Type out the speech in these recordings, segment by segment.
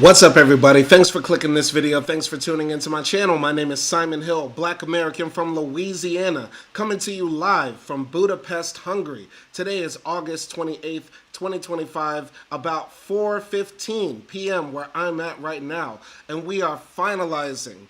What's up, everybody? Thanks for clicking this video. Thanks for tuning into my channel. My name is Simon Hill, Black American from Louisiana, coming to you live from Budapest, Hungary. Today is August 28th, 2025, about 4:15 p.m. where I'm at right now, and we are finishing,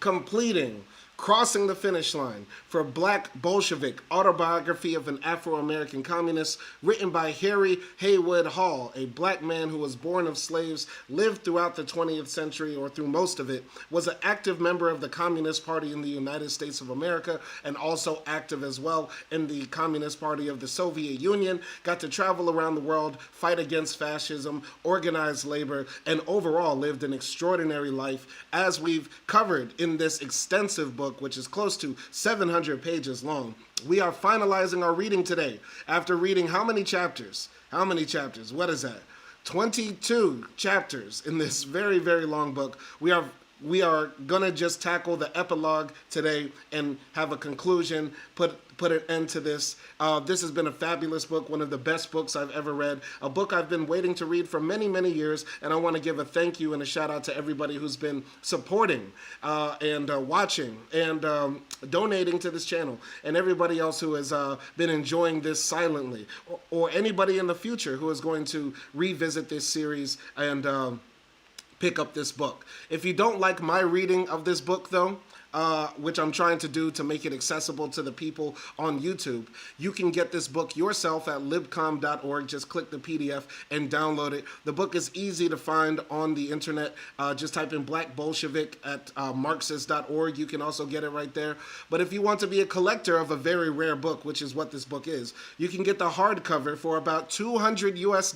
completing, crossing the finish line for Black Bolshevik, Autobiography of an Afro-American Communist, written by Harry Haywood Hall, a black man who was born of slaves, lived throughout the 20th century, or through most of it, was an active member of the Communist Party in the United States of America, and also active as well in the Communist Party of the Soviet Union, got to travel around the world, fight against fascism, organize labor, and overall lived an extraordinary life, as we've covered in this extensive book, which is close to 700 pages long. We are finalizing our reading today after reading how many chapters? How many chapters? What is that? 22 chapters in this very, very long book. We are gonna just tackle the epilogue today and have a conclusion, put an end to this. This has been a fabulous book, one of the best books I've ever read, a book I've been waiting to read for many, many years, and I want to give a thank you and a shout out to everybody who's been supporting and watching and donating to this channel, and everybody else who has been enjoying this silently, or anybody in the future who is going to revisit this series and pick up this book. If you don't like my reading of this book, though, which I'm trying to do to make it accessible to the people on YouTube, you can get this book yourself at libcom.org. Just click the PDF and download it. The book is easy to find on the internet. Just type in Black Bolshevik at Marxist.org. You can also get it right there. But if you want to be a collector of a very rare book, which is what this book is, you can get the hardcover for about $200 US,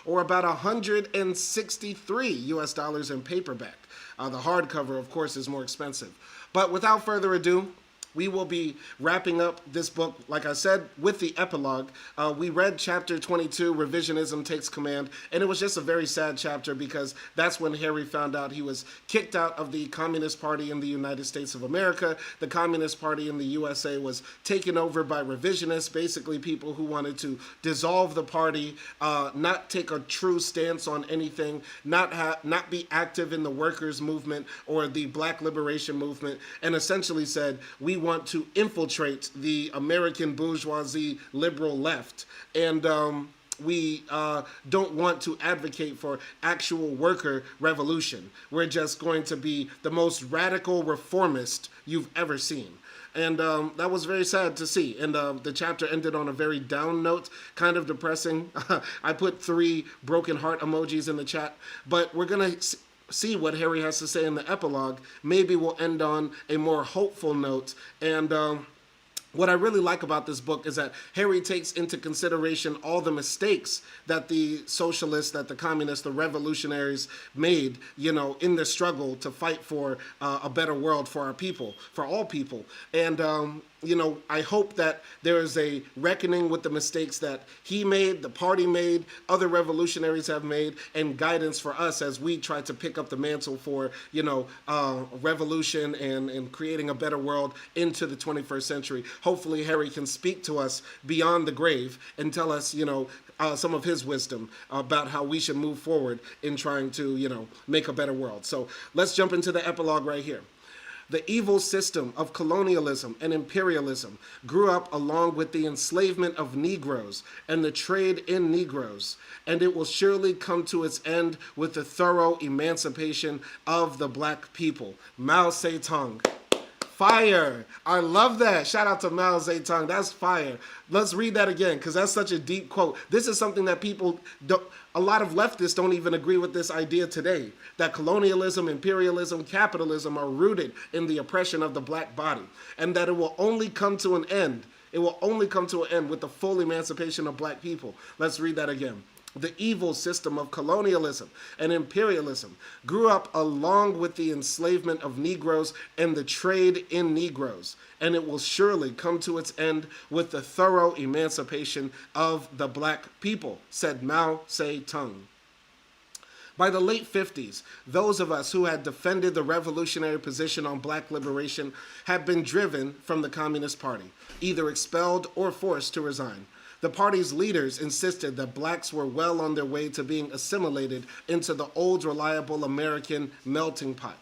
or about $163 US in paperback. The hardcover, of course, is more expensive. But without further ado, we will be wrapping up this book, like I said, with the epilogue. We read chapter 22, Revisionism Takes Command, and it was just a very sad chapter because that's when Harry found out he was kicked out of the Communist Party in the United States of America. The Communist Party in the USA was taken over by revisionists, basically people who wanted to dissolve the party, not take a true stance on anything, not be active in the workers' movement or the Black liberation movement, and essentially said, we want to infiltrate the American bourgeoisie liberal left, and we don't want to advocate for actual worker revolution. We're just going to be the most radical reformist you've ever seen. And that was very sad to see. And the chapter ended on a very down note, kind of depressing. I put 3 broken heart emojis in the chat, but we're going to see what Harry has to say in the epilogue. Maybe we'll end on a more hopeful note. And what I really like about this book is that Harry takes into consideration all the mistakes that the socialists, that the communists, the revolutionaries made, in the struggle to fight for a better world for our people, for all people. And I hope that there is a reckoning with the mistakes that he made, the party made, other revolutionaries have made, and guidance for us as we try to pick up the mantle for, revolution and creating a better world into the 21st century. Hopefully Harry can speak to us beyond the grave and tell us, some of his wisdom about how we should move forward in trying to, make a better world. So let's jump into the epilogue right here. The evil system of colonialism and imperialism grew up along with the enslavement of Negroes and the trade in Negroes, and it will surely come to its end with the thorough emancipation of the black people. Mao Zedong. Fire. I love that. Shout out to Mao Zedong. That's fire. Let's read that again because that's such a deep quote. This is something that people don't, a lot of leftists don't even agree with this idea today, that colonialism, imperialism, capitalism are rooted in the oppression of the black body, and that it will only come to an end. It will only come to an end with the full emancipation of black people. Let's read that again. The evil system of colonialism and imperialism grew up along with the enslavement of Negroes and the trade in Negroes, and it will surely come to its end with the thorough emancipation of the black people, said Mao Zedong. By the late 50s, those of us who had defended the revolutionary position on black liberation had been driven from the Communist Party, either expelled or forced to resign. The party's leaders insisted that blacks were well on their way to being assimilated into the old reliable American melting pot.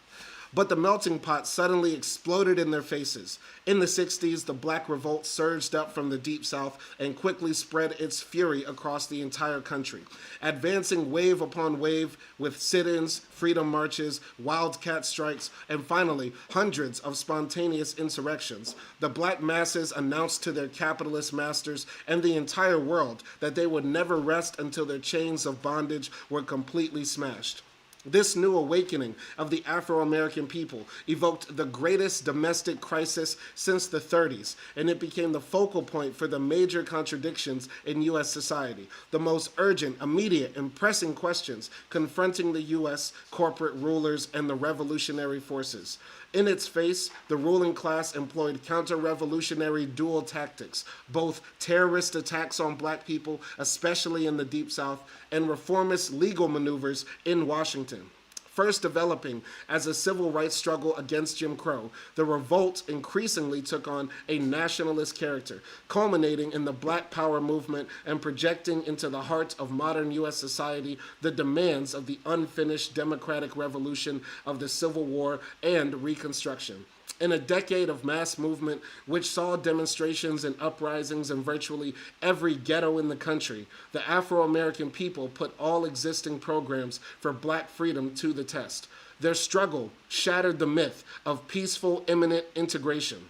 But the melting pot suddenly exploded in their faces. In the 60s, the black revolt surged up from the Deep South and quickly spread its fury across the entire country, advancing wave upon wave with sit-ins, freedom marches, wildcat strikes, and finally, hundreds of spontaneous insurrections. The black masses announced to their capitalist masters and the entire world that they would never rest until their chains of bondage were completely smashed. This new awakening of the Afro-American people evoked the greatest domestic crisis since the 30s, and it became the focal point for the major contradictions in U.S. society, the most urgent, immediate, and pressing questions confronting the U.S. corporate rulers and the revolutionary forces. In its face, the ruling class employed counter-revolutionary dual tactics, both terrorist attacks on black people, especially in the Deep South, and reformist legal maneuvers in Washington. First developing as a civil rights struggle against Jim Crow, the revolt increasingly took on a nationalist character, culminating in the Black Power movement and projecting into the heart of modern U.S. society the demands of the unfinished democratic revolution of the Civil War and Reconstruction. In a decade of mass movement, which saw demonstrations and uprisings in virtually every ghetto in the country, the Afro-American people put all existing programs for black freedom to the test. Their struggle shattered the myth of peaceful, imminent integration,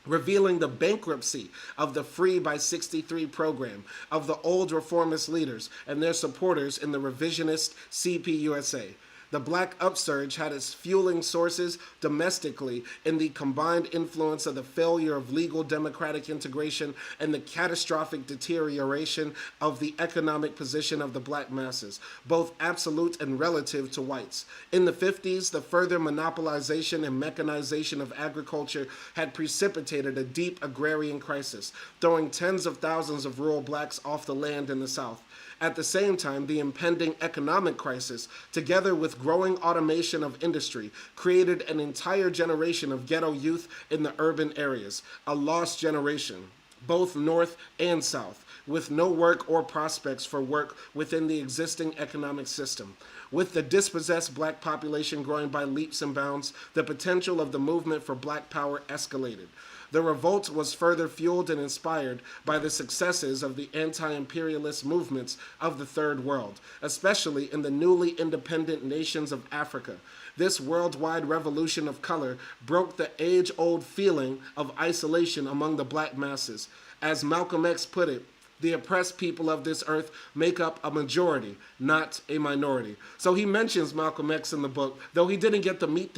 revealing the bankruptcy of the Free by 63 program, of the old reformist leaders and their supporters in the revisionist CPUSA. The black upsurge had its fueling sources domestically in the combined influence of the failure of legal democratic integration and the catastrophic deterioration of the economic position of the black masses, both absolute and relative to whites. In the 50s, the further monopolization and mechanization of agriculture had precipitated a deep agrarian crisis, throwing tens of thousands of rural blacks off the land in the South. At the same time, the impending economic crisis, together with growing automation of industry, created an entire generation of ghetto youth in the urban areas, a lost generation, both North and South, with no work or prospects for work within the existing economic system. With the dispossessed black population growing by leaps and bounds, the potential of the movement for black power escalated. The revolt was further fueled and inspired by the successes of the anti-imperialist movements of the Third World, especially in the newly independent nations of Africa. This worldwide revolution of color broke the age-old feeling of isolation among the black masses. As Malcolm X put it, the oppressed people of this earth make up a majority, not a minority. So he mentions Malcolm X in the book, though he didn't get to meet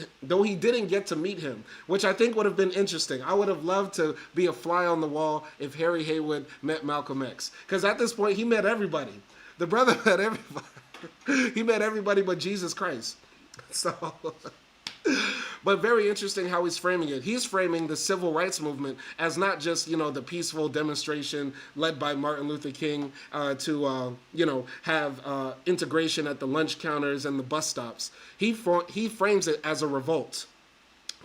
him, which I think would have been interesting. I would have loved to be a fly on the wall if Harry Haywood met Malcolm X, because at this point he met everybody. The brother met everybody. He met everybody but Jesus Christ. So. But very interesting how he's framing it. He's framing the civil rights movement as not just, the peaceful demonstration led by Martin Luther King to have integration at the lunch counters and the bus stops. He frames it as a revolt.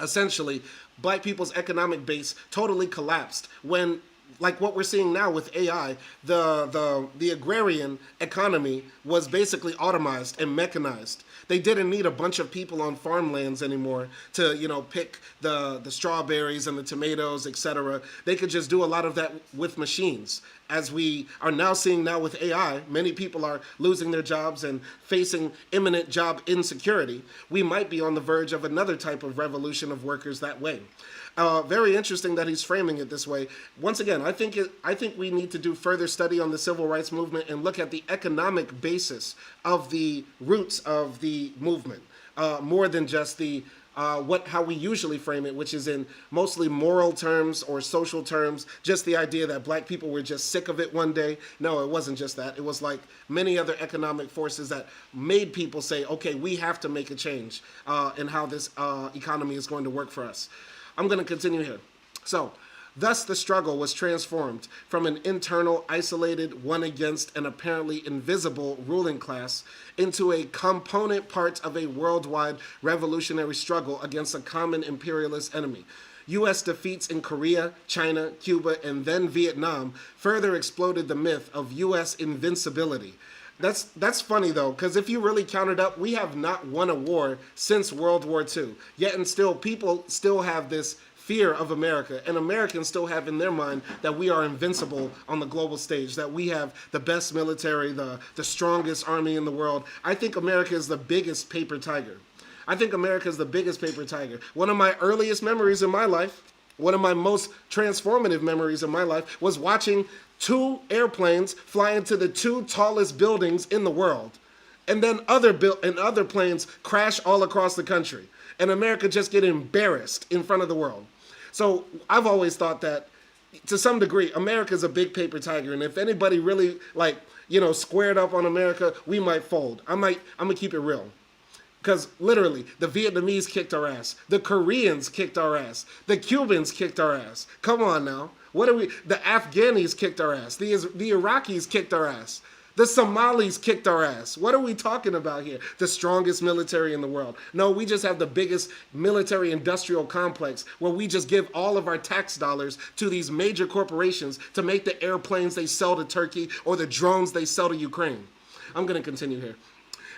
Essentially, black people's economic base totally collapsed when, like what we're seeing now with AI, the agrarian economy was basically automized and mechanized. They didn't need a bunch of people on farmlands anymore to, pick the strawberries and the tomatoes, etc. They could just do a lot of that with machines. As we are now seeing now with AI, many people are losing their jobs and facing imminent job insecurity. We might be on the verge of another type of revolution of workers that way. Very interesting that he's framing it this way. Once again, I think we need to do further study on the civil rights movement and look at the economic basis of the roots of the movement, more than just the how we usually frame it, which is in mostly moral terms or social terms, just the idea that black people were just sick of it one day. No, it wasn't just that. It was like many other economic forces that made people say, okay, we have to make a change in how this economy is going to work for us. I'm going to continue here. So, thus the struggle was transformed from an internal, isolated, one against an apparently invisible ruling class into a component part of a worldwide revolutionary struggle against a common imperialist enemy. U.S. defeats in Korea, China, Cuba, and then Vietnam further exploded the myth of U.S. invincibility. That's funny though, because if you really count it up, we have not won a war since World War II. Yet and still, people still have this fear of America, and Americans still have in their mind that we are invincible on the global stage, that we have the best military, the strongest army in the world. I think America is the biggest paper tiger. I think America is the biggest paper tiger. One of my earliest memories in my life, one of my most transformative memories in my life, was watching two airplanes fly into the two tallest buildings in the world, and then other planes crash all across the country, and America just get embarrassed in front of the world. So I've always thought that, to some degree, America's a big paper tiger, and if anybody really squared up on America, we might fold. I'm gonna keep it real. Because literally, the Vietnamese kicked our ass. The Koreans kicked our ass. The Cubans kicked our ass. Come on now. The Afghanis kicked our ass. The Iraqis kicked our ass. The Somalis kicked our ass. What are we talking about here? The strongest military in the world. No, we just have the biggest military industrial complex where we just give all of our tax dollars to these major corporations to make the airplanes they sell to Turkey or the drones they sell to Ukraine. I'm going to continue here.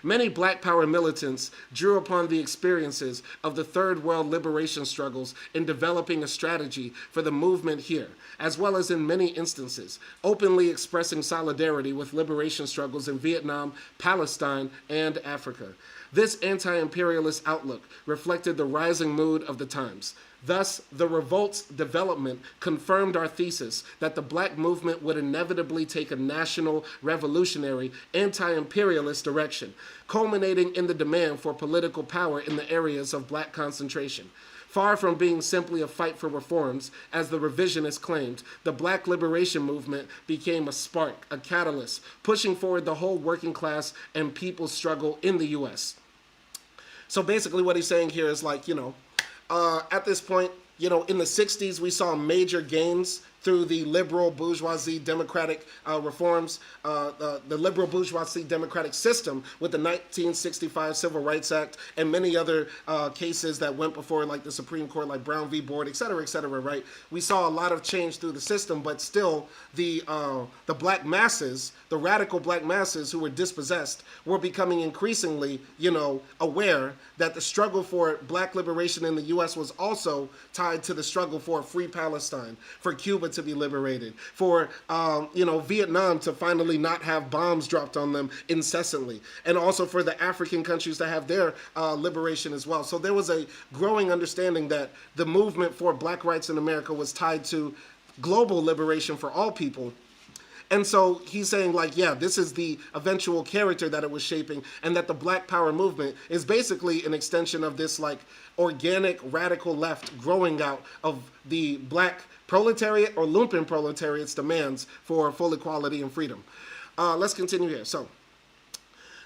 Many Black Power militants drew upon the experiences of the Third World liberation struggles in developing a strategy for the movement here, as well as in many instances, openly expressing solidarity with liberation struggles in Vietnam, Palestine, and Africa. This anti-imperialist outlook reflected the rising mood of the times. Thus, the revolt's development confirmed our thesis that the Black movement would inevitably take a national, revolutionary, anti-imperialist direction, culminating in the demand for political power in the areas of Black concentration. Far from being simply a fight for reforms, as the revisionists claimed, the Black liberation movement became a spark, a catalyst, pushing forward the whole working class and people's struggle in the U.S. So basically what he's saying here is at this point, in the 60s, we saw major gains through the liberal bourgeoisie democratic reforms, the liberal bourgeoisie democratic system with the 1965 Civil Rights Act and many other cases that went before, like the Supreme Court, like Brown v. Board, et cetera, right? We saw a lot of change through the system, but still the Black masses, the radical Black masses who were dispossessed, were becoming increasingly, aware that the struggle for Black liberation in the U.S. was also tied to the struggle for a free Palestine, for Cuba to be liberated, for Vietnam to finally not have bombs dropped on them incessantly, and also for the African countries to have their liberation as well. So there was a growing understanding that the movement for Black rights in America was tied to global liberation for all people. And so he's saying, this is the eventual character that it was shaping, and that the Black Power movement is basically an extension of this, organic radical left growing out of the Black proletariat or lumpen proletariat's demands for full equality and freedom. Let's continue here. So,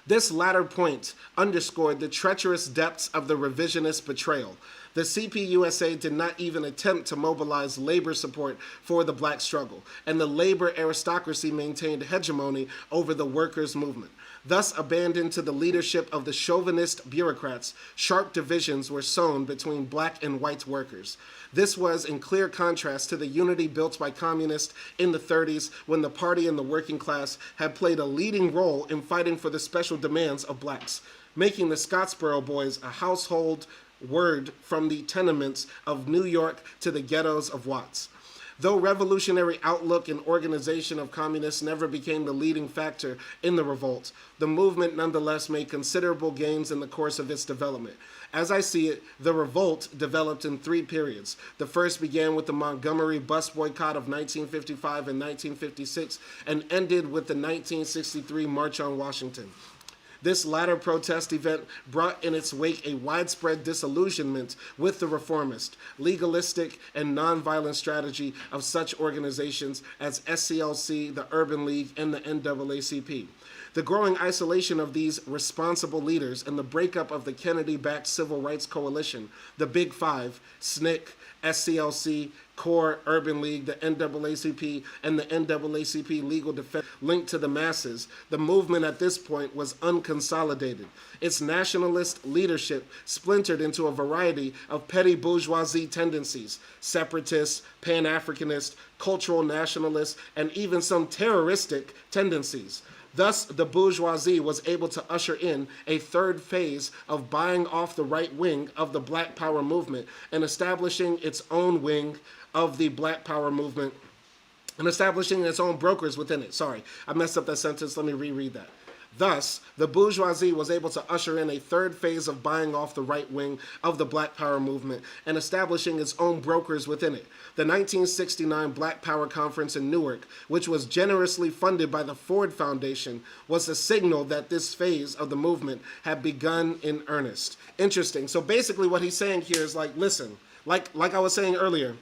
this latter point underscored the treacherous depths of the revisionist betrayal. The CPUSA did not even attempt to mobilize labor support for the Black struggle, and the labor aristocracy maintained hegemony over the workers' movement. Thus, abandoned to the leadership of the chauvinist bureaucrats, sharp divisions were sown between Black and white workers. This was in clear contrast to the unity built by communists in the 30s, when the party and the working class had played a leading role in fighting for the special demands of Blacks, making the Scottsboro Boys a household word from the tenements of New York to the ghettos of Watts. Though revolutionary outlook and organization of communists never became the leading factor in the revolt, the movement nonetheless made considerable gains in the course of its development. As I see it, the revolt developed in three periods. The first began with the Montgomery bus boycott of 1955 and 1956 and ended with the 1963 March on Washington. This latter protest event brought in its wake a widespread disillusionment with the reformist, legalistic, and nonviolent strategy of such organizations as SCLC, the Urban League, and the NAACP. The growing isolation of these responsible leaders and the breakup of the Kennedy-backed civil rights coalition, the Big Five, SNCC, SCLC, CORE, Urban League, the NAACP, and the NAACP Legal Defense linked to the masses, the movement at this point was unconsolidated. Its nationalist leadership splintered into a variety of petty bourgeoisie tendencies, separatist, Pan-Africanist, cultural nationalist, and even some terroristic tendencies. Thus, the bourgeoisie was able to usher in a third phase of buying off the right wing of the Black Power movement and establishing its own wing of the Black Power movement and establishing its own brokers within it. Sorry, I messed up that sentence. Let me reread that. Thus, the bourgeoisie was able to usher in a third phase of buying off the right wing of the Black Power movement and establishing its own brokers within it. The 1969 Black Power Conference in Newark, which was generously funded by the Ford Foundation, was a signal that this phase of the movement had begun in earnest. Interesting. So basically what he's saying here is like, listen, like I was saying earlier,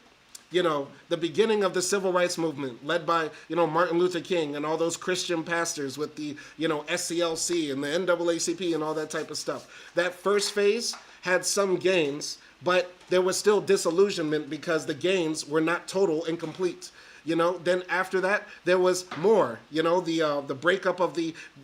you know, the beginning of the civil rights movement led by, you know, Martin Luther King and all those Christian pastors with the, you know, SCLC and the NAACP and all that type of stuff. That first phase had some gains, but there was still disillusionment because the gains were not total and complete. You know, then after that, there was more, you know, the breakup of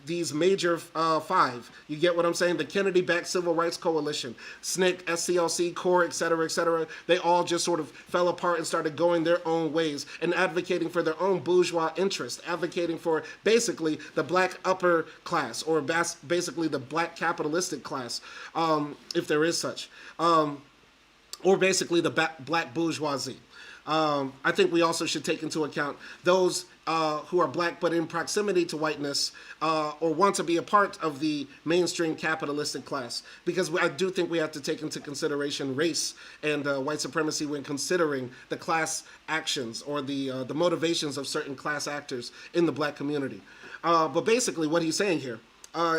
these major five. You get what I'm saying? The Kennedy-backed Civil Rights Coalition, SNCC, SCLC, CORE, et cetera, they all just sort of fell apart and started going their own ways and advocating for their own bourgeois interests, advocating for basically the black upper class or basically the black capitalistic class, if there is such, or basically the black bourgeoisie. I think we also should take into account those who are black but in proximity to whiteness or want to be a part of the mainstream capitalistic class, because I do think we have to take into consideration race and white supremacy when considering the class actions or the motivations of certain class actors in the black community. But basically what he's saying here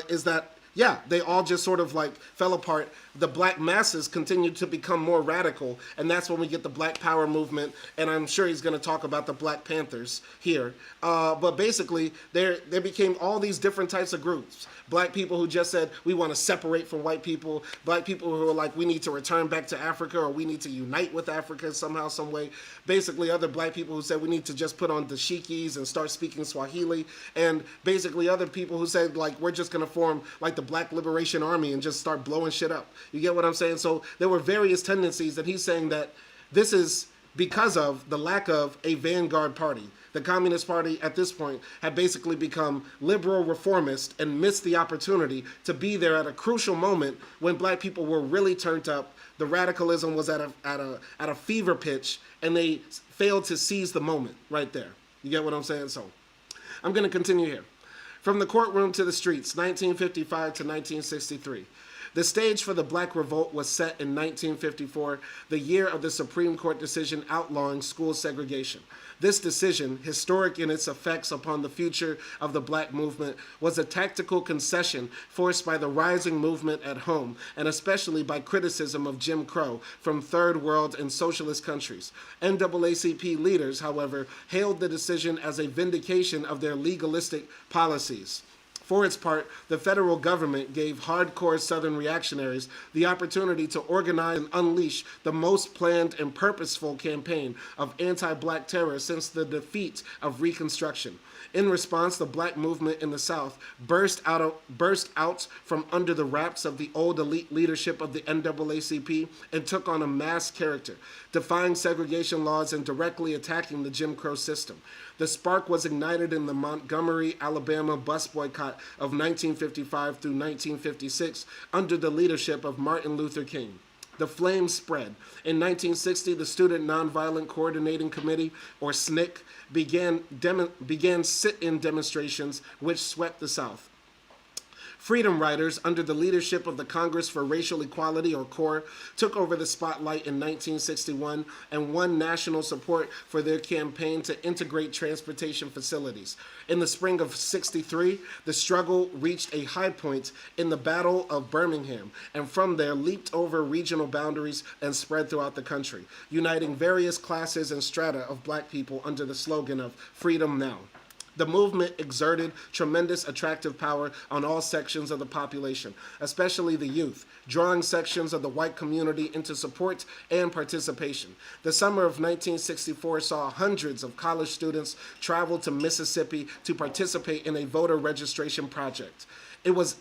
is that, yeah, they all just sort of like fell apart. The black masses continued to become more radical, and that's when we get the Black Power movement, and I'm sure he's going to talk about the Black Panthers here. But basically, there became all these different types of groups. Black people who just said, we want to separate from white people. Black people who were like, we need to return back to Africa, or we need to unite with Africa somehow, some way. Basically, other black people who said we need to just put on dashikis and start speaking Swahili. And basically other people who said, like, we're just going to form like the Black Liberation Army and just start blowing shit up. You get what I'm saying? So there were various tendencies that he's saying that this is because of the lack of a vanguard party. The Communist Party at this point had basically become liberal reformist and missed the opportunity to be there at a crucial moment when black people were really turned up. The radicalism was at a fever pitch, and they failed to seize the moment right there. You get what I'm saying? So I'm going to continue here. From the courtroom to the streets, 1955 to 1963. The stage for the Black Revolt was set in 1954, the year of the Supreme Court decision outlawing school segregation. This decision, historic in its effects upon the future of the black movement, was a tactical concession forced by the rising movement at home, and especially by criticism of Jim Crow from third world and socialist countries. NAACP leaders, however, hailed the decision as a vindication of their legalistic policies. For its part, the federal government gave hardcore Southern reactionaries the opportunity to organize and unleash the most planned and purposeful campaign of anti-black terror since the defeat of Reconstruction. In response, the black movement in the South burst out from under the wraps of the old elite leadership of the NAACP and took on a mass character, defying segregation laws and directly attacking the Jim Crow system. The spark was ignited in the Montgomery, Alabama bus boycott of 1955 through 1956 under the leadership of Martin Luther King. The flames spread. In 1960, the Student Nonviolent Coordinating Committee, or SNCC, began sit-in demonstrations which swept the South. Freedom Riders, under the leadership of the Congress for Racial Equality, or CORE, took over the spotlight in 1961 and won national support for their campaign to integrate transportation facilities. In the spring of '63, the struggle reached a high point in the Battle of Birmingham, and from there leaped over regional boundaries and spread throughout the country, uniting various classes and strata of black people under the slogan of Freedom Now. The movement exerted tremendous attractive power on all sections of the population, especially the youth, drawing sections of the white community into support and participation. The summer of 1964 saw hundreds of college students travel to Mississippi to participate in a voter registration project. It was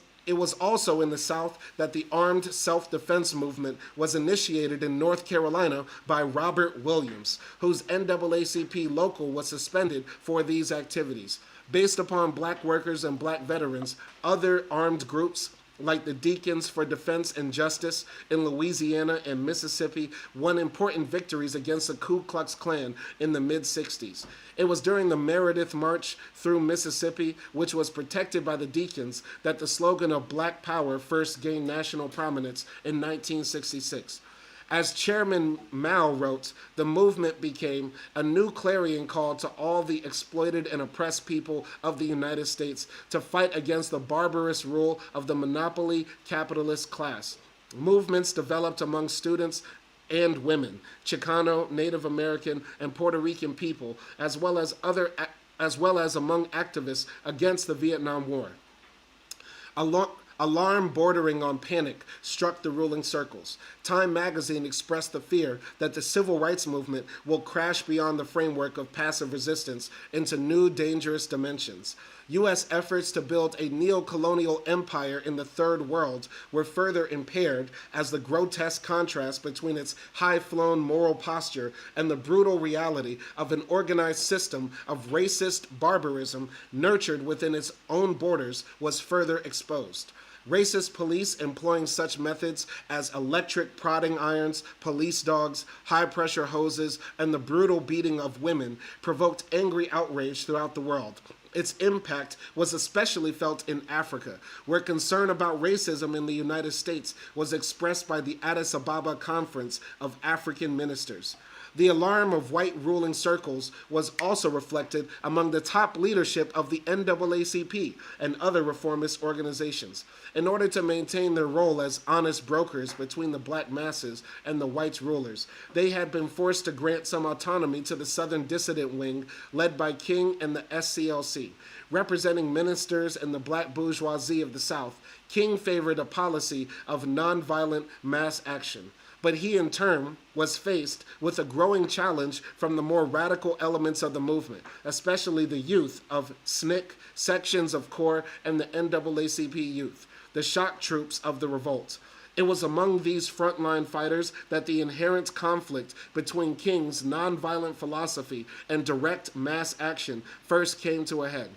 also in the South that the armed self-defense movement was initiated in North Carolina by Robert Williams, whose NAACP local was suspended for these activities. Based upon black workers and black veterans, other armed groups like the Deacons for Defense and Justice in Louisiana and Mississippi won important victories against the Ku Klux Klan in the mid-60s. It was during the Meredith March through Mississippi, which was protected by the Deacons, that the slogan of Black Power first gained national prominence in 1966. As Chairman Mao wrote, the movement became a new clarion call to all the exploited and oppressed people of the United States to fight against the barbarous rule of the monopoly capitalist class. Movements developed among students and women, Chicano, Native American, and Puerto Rican people, as well as among activists against the Vietnam War. Alarm bordering on panic struck the ruling circles. Time magazine expressed the fear that the civil rights movement will crash beyond the framework of passive resistance into new dangerous dimensions. U.S. efforts to build a neo-colonial empire in the Third World were further impaired as the grotesque contrast between its high-flown moral posture and the brutal reality of an organized system of racist barbarism nurtured within its own borders was further exposed. Racist police employing such methods as electric prodding irons, police dogs, high-pressure hoses, and the brutal beating of women provoked angry outrage throughout the world. Its impact was especially felt in Africa, where concern about racism in the United States was expressed by the Addis Ababa Conference of African Ministers. The alarm of white ruling circles was also reflected among the top leadership of the NAACP and other reformist organizations. In order to maintain their role as honest brokers between the black masses and the white rulers, they had been forced to grant some autonomy to the Southern dissident wing led by King and the SCLC. Representing ministers and the black bourgeoisie of the South, King favored a policy of nonviolent mass action. But he in turn was faced with a growing challenge from the more radical elements of the movement, especially the youth of SNCC, sections of CORE, and the NAACP youth, the shock troops of the revolt. It was among these frontline fighters that the inherent conflict between King's nonviolent philosophy and direct mass action first came to a head.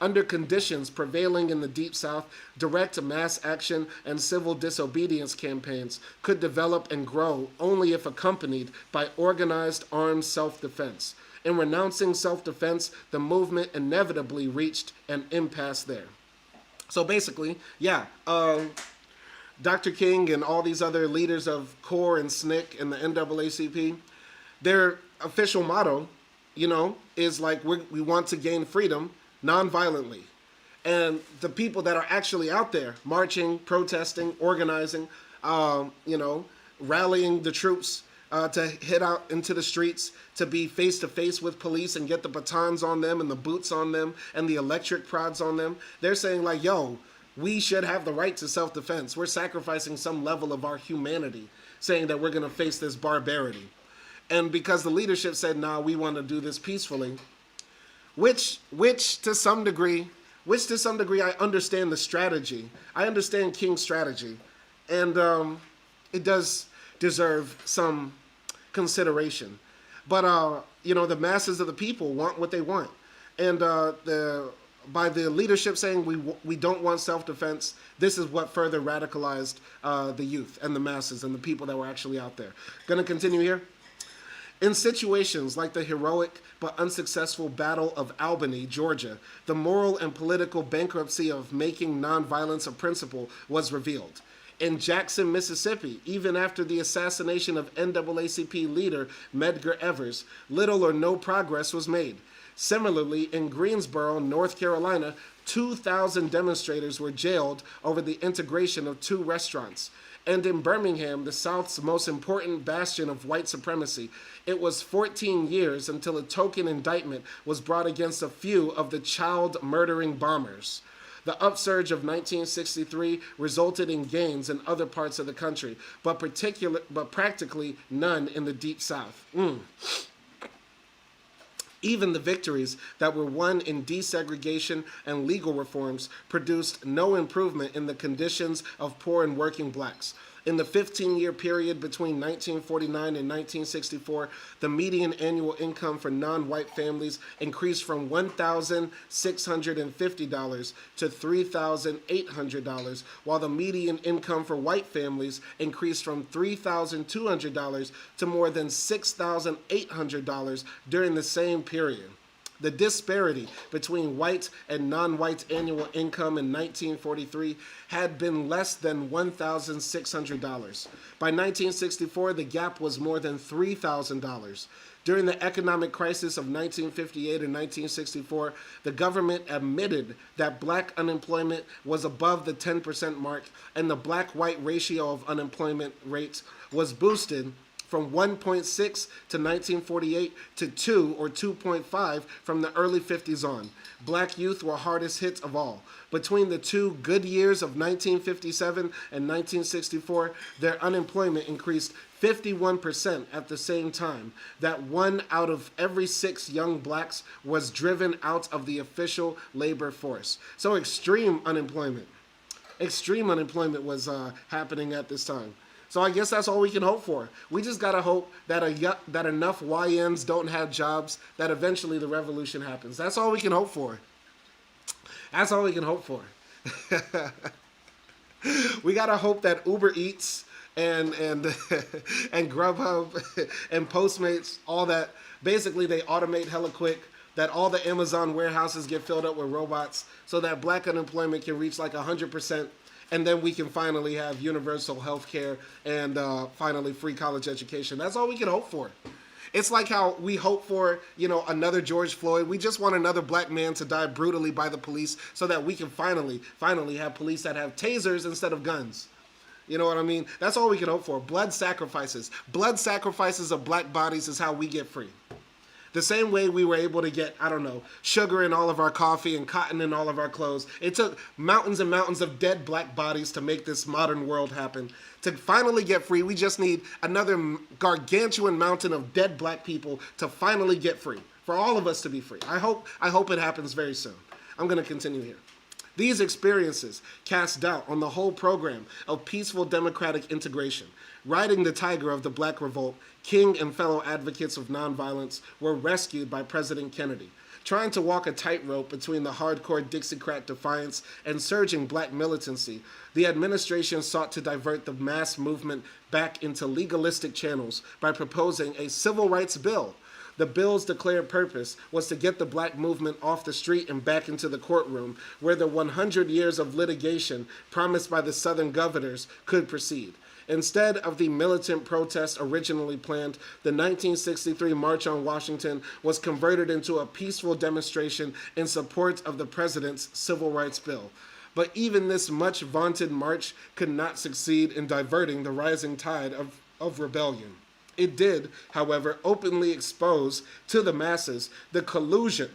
Under conditions prevailing in the Deep South, direct mass action and civil disobedience campaigns could develop and grow only if accompanied by organized armed self-defense. In renouncing self-defense, the movement inevitably reached an impasse there. So basically, Dr. King and all these other leaders of CORE and SNCC and the NAACP, their official motto, is like we want to gain freedom non-violently. And the people that are actually out there marching, protesting, organizing, rallying the troops to head out into the streets, to be face-to-face with police and get the batons on them and the boots on them and the electric prods on them, they're saying like, yo, we should have the right to self-defense. We're sacrificing some level of our humanity, saying that we're going to face this barbarity. And because the leadership said, nah, we want to do this peacefully, which to some degree, I understand the strategy. I understand King's strategy, and it does deserve some consideration. But the masses of the people want what they want, and by the leadership saying we don't want self-defense, this is what further radicalized the youth and the masses and the people that were actually out there. Gonna continue here. In situations like the heroic but unsuccessful Battle of Albany, Georgia, the moral and political bankruptcy of making nonviolence a principle was revealed. In Jackson, Mississippi, even after the assassination of NAACP leader Medgar Evers, little or no progress was made. Similarly, in Greensboro, North Carolina, 2,000 demonstrators were jailed over the integration of 2 restaurants. And in Birmingham, the South's most important bastion of white supremacy, it was 14 years until a token indictment was brought against a few of the child-murdering bombers. The upsurge of 1963 resulted in gains in other parts of the country, but practically none in the Deep South. Even the victories that were won in desegregation and legal reforms produced no improvement in the conditions of poor and working blacks. In the 15-year period between 1949 and 1964, the median annual income for non-white families increased from $1,650 to $3,800, while the median income for white families increased from $3,200 to more than $6,800 during the same period. The disparity between white and non-white annual income in 1943 had been less than $1,600. By 1964, the gap was more than $3,000. During the economic crisis of 1958 and 1964, the government admitted that black unemployment was above the 10% mark, and the black-white ratio of unemployment rates was boosted from 1.6 to 1948 to 2 or 2.5 from the early 50s on. Black youth were hardest hit of all. Between the 2 good years of 1957 and 1964, their unemployment increased 51% at the same time. That 1 out of every 6 young blacks was driven out of the official labor force. So extreme unemployment was happening at this time. So I guess that's all we can hope for. We just got to hope that that enough YNs don't have jobs, that eventually the revolution happens. That's all we can hope for. That's all we can hope for. We got to hope that Uber Eats and Grubhub and Postmates, all that, basically they automate hella quick, that all the Amazon warehouses get filled up with robots so that black unemployment can reach like 100%. And then we can finally have universal health care and finally free college education. That's all we can hope for. It's like how we hope for, another George Floyd. We just want another black man to die brutally by the police so that we can finally have police that have tasers instead of guns. You know what I mean? That's all we can hope for. Blood sacrifices. Blood sacrifices of black bodies is how we get free. The same way we were able to get, sugar in all of our coffee and cotton in all of our clothes. It took mountains and mountains of dead black bodies to make this modern world happen. To finally get free, we just need another gargantuan mountain of dead black people to finally get free. For all of us to be free. I hope it happens very soon. I'm going to continue here. These experiences cast doubt on the whole program of peaceful democratic integration. Riding the tiger of the Black Revolt, King and fellow advocates of nonviolence were rescued by President Kennedy. Trying to walk a tightrope between the hardcore Dixiecrat defiance and surging black militancy, the administration sought to divert the mass movement back into legalistic channels by proposing a civil rights bill. The bill's declared purpose was to get the black movement off the street and back into the courtroom, where the 100 years of litigation promised by the Southern governors could proceed. Instead of the militant protest originally planned, the 1963 March on Washington was converted into a peaceful demonstration in support of the president's civil rights bill. But even this much vaunted march could not succeed in diverting the rising tide of rebellion. It did, however, openly expose to the masses the collusion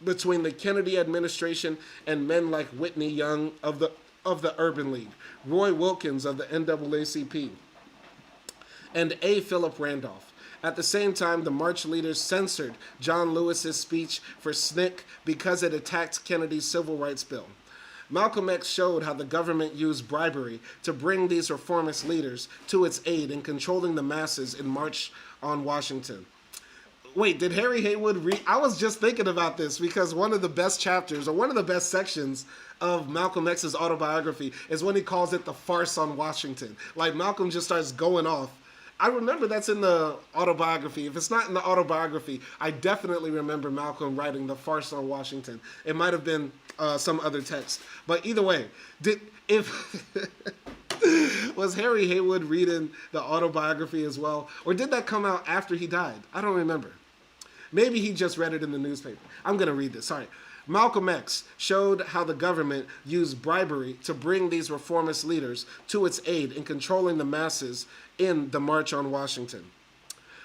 between the Kennedy administration and men like Whitney Young of the Urban League, Roy Wilkins of the NAACP, and A. Philip Randolph. At the same time, the march leaders censored John Lewis's speech for SNCC because it attacked Kennedy's civil rights bill. Malcolm X showed how the government used bribery to bring these reformist leaders to its aid in controlling the masses in March on Washington. Wait, did Harry Haywood read? I was just thinking about this because one of the best chapters, or one of the best sections of Malcolm X's autobiography is when he calls it the farce on Washington. Like, Malcolm just starts going off. I remember that's in the autobiography. If it's not in the autobiography, I definitely remember Malcolm writing the farce on Washington. It might have been some other text. But either way, was Harry Haywood reading the autobiography as well? Or did that come out after he died? I don't remember. Maybe he just read it in the newspaper. I'm going to read this. Sorry. Malcolm X showed how the government used bribery to bring these reformist leaders to its aid in controlling the masses in the March on Washington.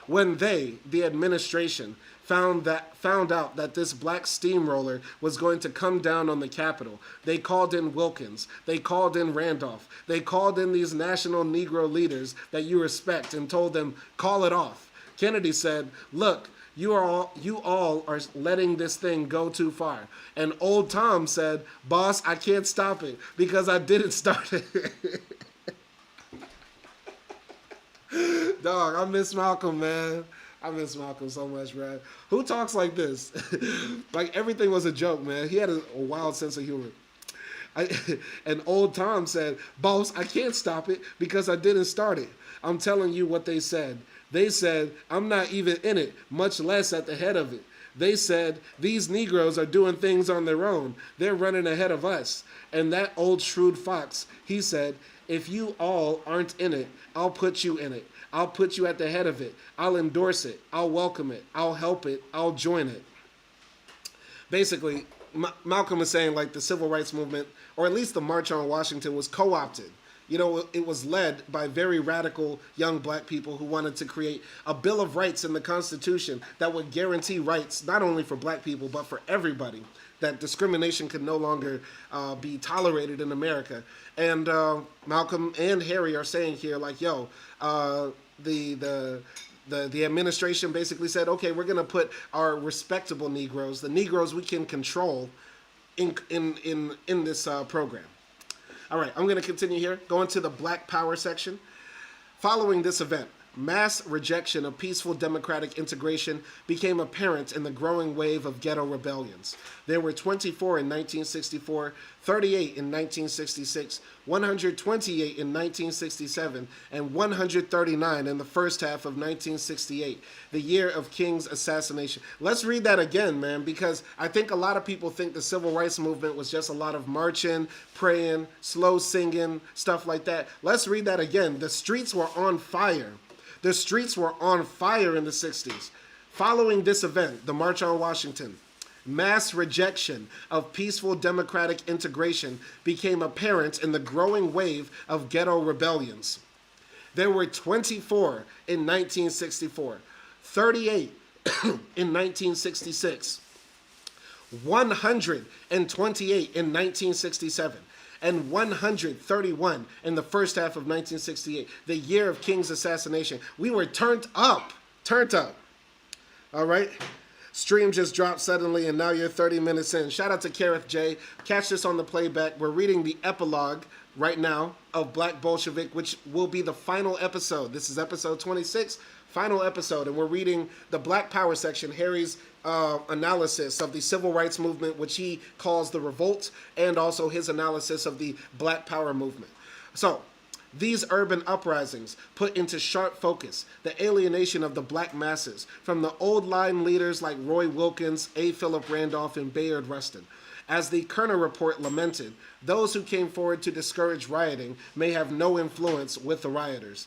When they, the administration, found out that this black steamroller was going to come down on the Capitol, they called in Wilkins, they called in Randolph, they called in these national Negro leaders that you respect and told them, call it off. Kennedy said, look, you all are letting this thing go too far. And old Tom said, boss, I can't stop it because I didn't start it. Dog, I miss Malcolm, man. I miss Malcolm so much, man. Who talks like this? Like everything was a joke, man. He had a wild sense of humor. And old Tom said, boss, I can't stop it because I didn't start it. I'm telling you what they said. They said, I'm not even in it, much less at the head of it. They said, these Negroes are doing things on their own. They're running ahead of us. And that old shrewd fox, he said, if you all aren't in it, I'll put you in it. I'll put you at the head of it. I'll endorse it. I'll welcome it. I'll help it. I'll join it. Basically, Malcolm was saying like the civil rights movement, or at least the March on Washington, was co-opted. You know, it was led by very radical young black people who wanted to create a Bill of Rights in the Constitution that would guarantee rights not only for black people, but for everybody, that discrimination could no longer be tolerated in America. And Malcolm and Harry are saying here, like, yo, the administration basically said, okay, we're going to put our respectable Negroes, the Negroes we can control, in this program. All right, I'm going to continue here. Going to the Black Power section. Following this event, mass rejection of peaceful democratic integration became apparent in the growing wave of ghetto rebellions. There were 24 in 1964, 38 in 1966, 128 in 1967, and 139 in the first half of 1968, the year of King's assassination. Let's read that again, man, because I think a lot of people think the civil rights movement was just a lot of marching, praying, slow singing, stuff like that. Let's read that again. The streets were on fire. The streets were on fire in the 60s. Following this event, the March on Washington, mass rejection of peaceful democratic integration became apparent in the growing wave of ghetto rebellions. There were 24 in 1964, 38 in 1966, 128 in 1967, and 131 in the first half of 1968, the year of King's assassination. We were turned up. All right? Stream just dropped suddenly, and now you're 30 minutes in. Shout out to Kareth J. Catch this on the playback. We're reading the epilogue right now of Black Bolshevik, which will be the final episode. This is episode 26, final episode, and we're reading the Black Power section, Harry's analysis of the civil rights movement, which he calls the revolt, and also his analysis of the Black Power movement. So, these urban uprisings put into sharp focus the alienation of the black masses from the old line leaders like Roy Wilkins, A. Philip Randolph, and Bayard Rustin. As the Kerner report lamented, those who came forward to discourage rioting may have no influence with the rioters.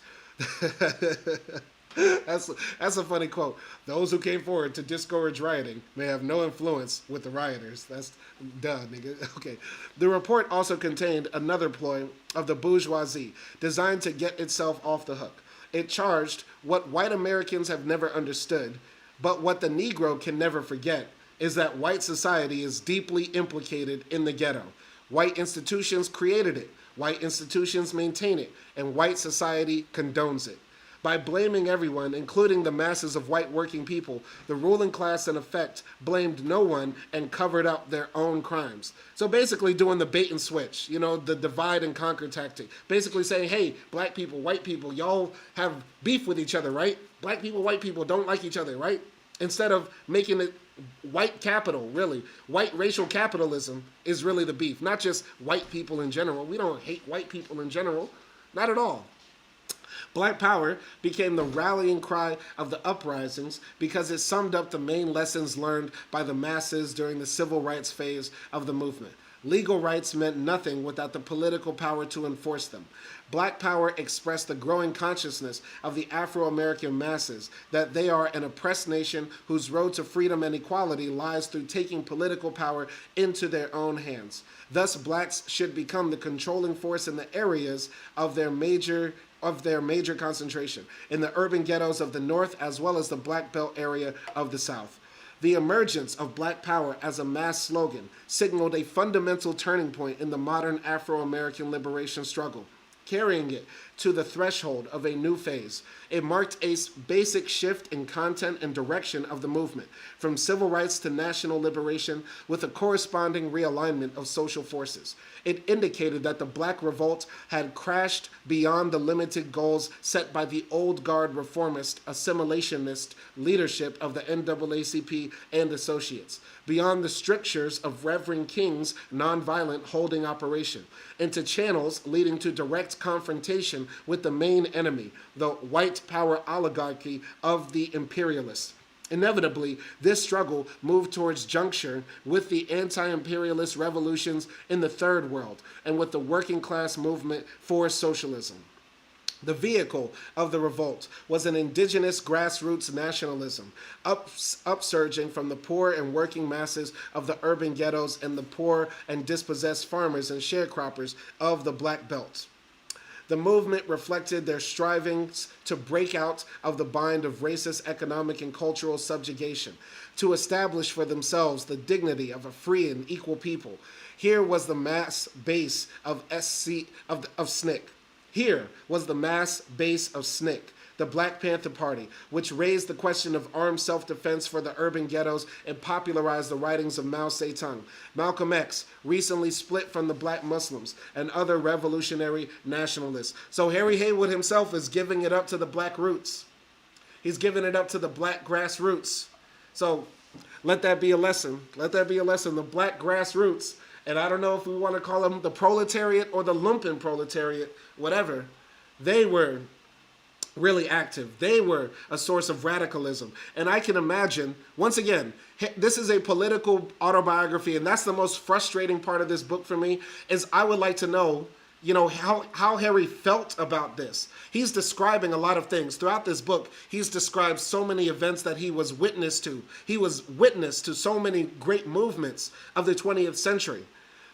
That's a funny quote. Those who came forward to discourage rioting may have no influence with the rioters. That's duh, nigga. Okay. The report also contained another ploy of the bourgeoisie designed to get itself off the hook. It charged what white Americans have never understood, but what the Negro can never forget, is that white society is deeply implicated in the ghetto. White institutions created it, white institutions maintain it, and white society condones it. By blaming everyone, including the masses of white working people, the ruling class in effect blamed no one and covered up their own crimes. So basically doing the bait and switch, you know, the divide and conquer tactic. Basically saying, hey, black people, white people, y'all have beef with each other, right? Black people, white people don't like each other, right? Instead of making it white capital, really. White racial capitalism is really the beef, not just white people in general. We don't hate white people in general, not at all. Black Power became the rallying cry of the uprisings because it summed up the main lessons learned by the masses during the civil rights phase of the movement. Legal rights meant nothing without the political power to enforce them. Black power expressed the growing consciousness of the Afro-American masses that they are an oppressed nation whose road to freedom and equality lies through taking political power into their own hands. Thus, blacks should become the controlling force in the areas of their major concentration, in the urban ghettos of the North as well as the Black Belt area of the South. The emergence of Black Power as a mass slogan signaled a fundamental turning point in the modern Afro-American liberation struggle, carrying it to the threshold of a new phase. It marked a basic shift in content and direction of the movement, from civil rights to national liberation, with a corresponding realignment of social forces. It indicated that the Black Revolt had crashed beyond the limited goals set by the old guard reformist, assimilationist leadership of the NAACP and associates, beyond the strictures of Reverend King's nonviolent holding operation, into channels leading to direct confrontation with the main enemy, the white power oligarchy of the imperialists. Inevitably, this struggle moved towards juncture with the anti-imperialist revolutions in the Third World and with the working class movement for socialism. The vehicle of the revolt was an indigenous grassroots nationalism, upsurging from the poor and working masses of the urban ghettos and the poor and dispossessed farmers and sharecroppers of the Black Belt. The movement reflected their strivings to break out of the bind of racist economic and cultural subjugation, to establish for themselves the dignity of a free and equal people. Here was the mass base of SNCC. Here was the mass base of SNCC, the Black Panther Party, which raised the question of armed self-defense for the urban ghettos and popularized the writings of Mao Zedong. Malcolm X recently split from the Black Muslims and other revolutionary nationalists. So Harry Haywood himself is giving it up to the Black roots. He's giving it up to the Black grassroots. So let that be a lesson. Let that be a lesson. The Black grassroots, and I don't know if we want to call them the proletariat or the lumpen proletariat, whatever, they were really active. They were a source of radicalism. And I can imagine, once again, this is a political autobiography, and that's the most frustrating part of this book for me, is I would like to know, how Harry felt about this. He's describing a lot of things. Throughout this book, he's described so many events that he was witness to. He was witness to so many great movements of the 20th century.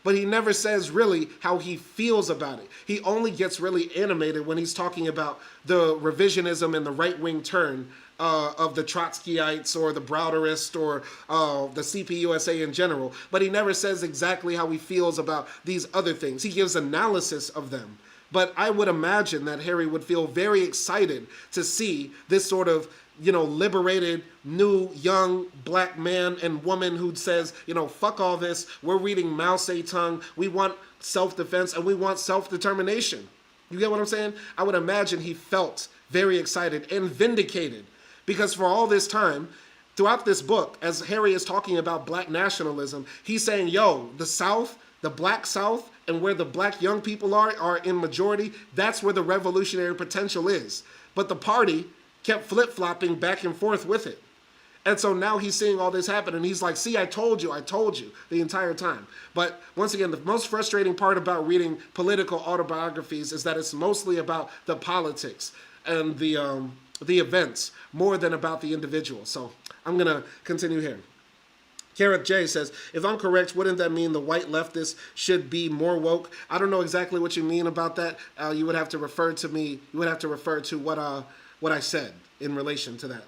But he never says really how he feels about it. He only gets really animated when he's talking about the revisionism and the right-wing turn of the Trotskyites or the Browderists or the CPUSA in general. But he never says exactly how he feels about these other things. He gives analysis of them. But I would imagine that Harry would feel very excited to see this sort of liberated, new, young Black man and woman who says, fuck all this. We're reading Mao Zedong. We want self-defense and we want self-determination. You get what I'm saying? I would imagine he felt very excited and vindicated because for all this time, throughout this book, as Harry is talking about Black nationalism, he's saying, the South, the Black South, and where the Black young people are in majority, that's where the revolutionary potential is. But the party kept flip-flopping back and forth with it. And so now he's seeing all this happen, and he's like, see, I told you the entire time. But once again, the most frustrating part about reading political autobiographies is that it's mostly about the politics and the events more than about the individual. So I'm going to continue here. Carrot J says, if I'm correct, wouldn't that mean the white leftists should be more woke? I don't know exactly what you mean about that. You would have to refer to me. You would have to refer to what I said in relation to that.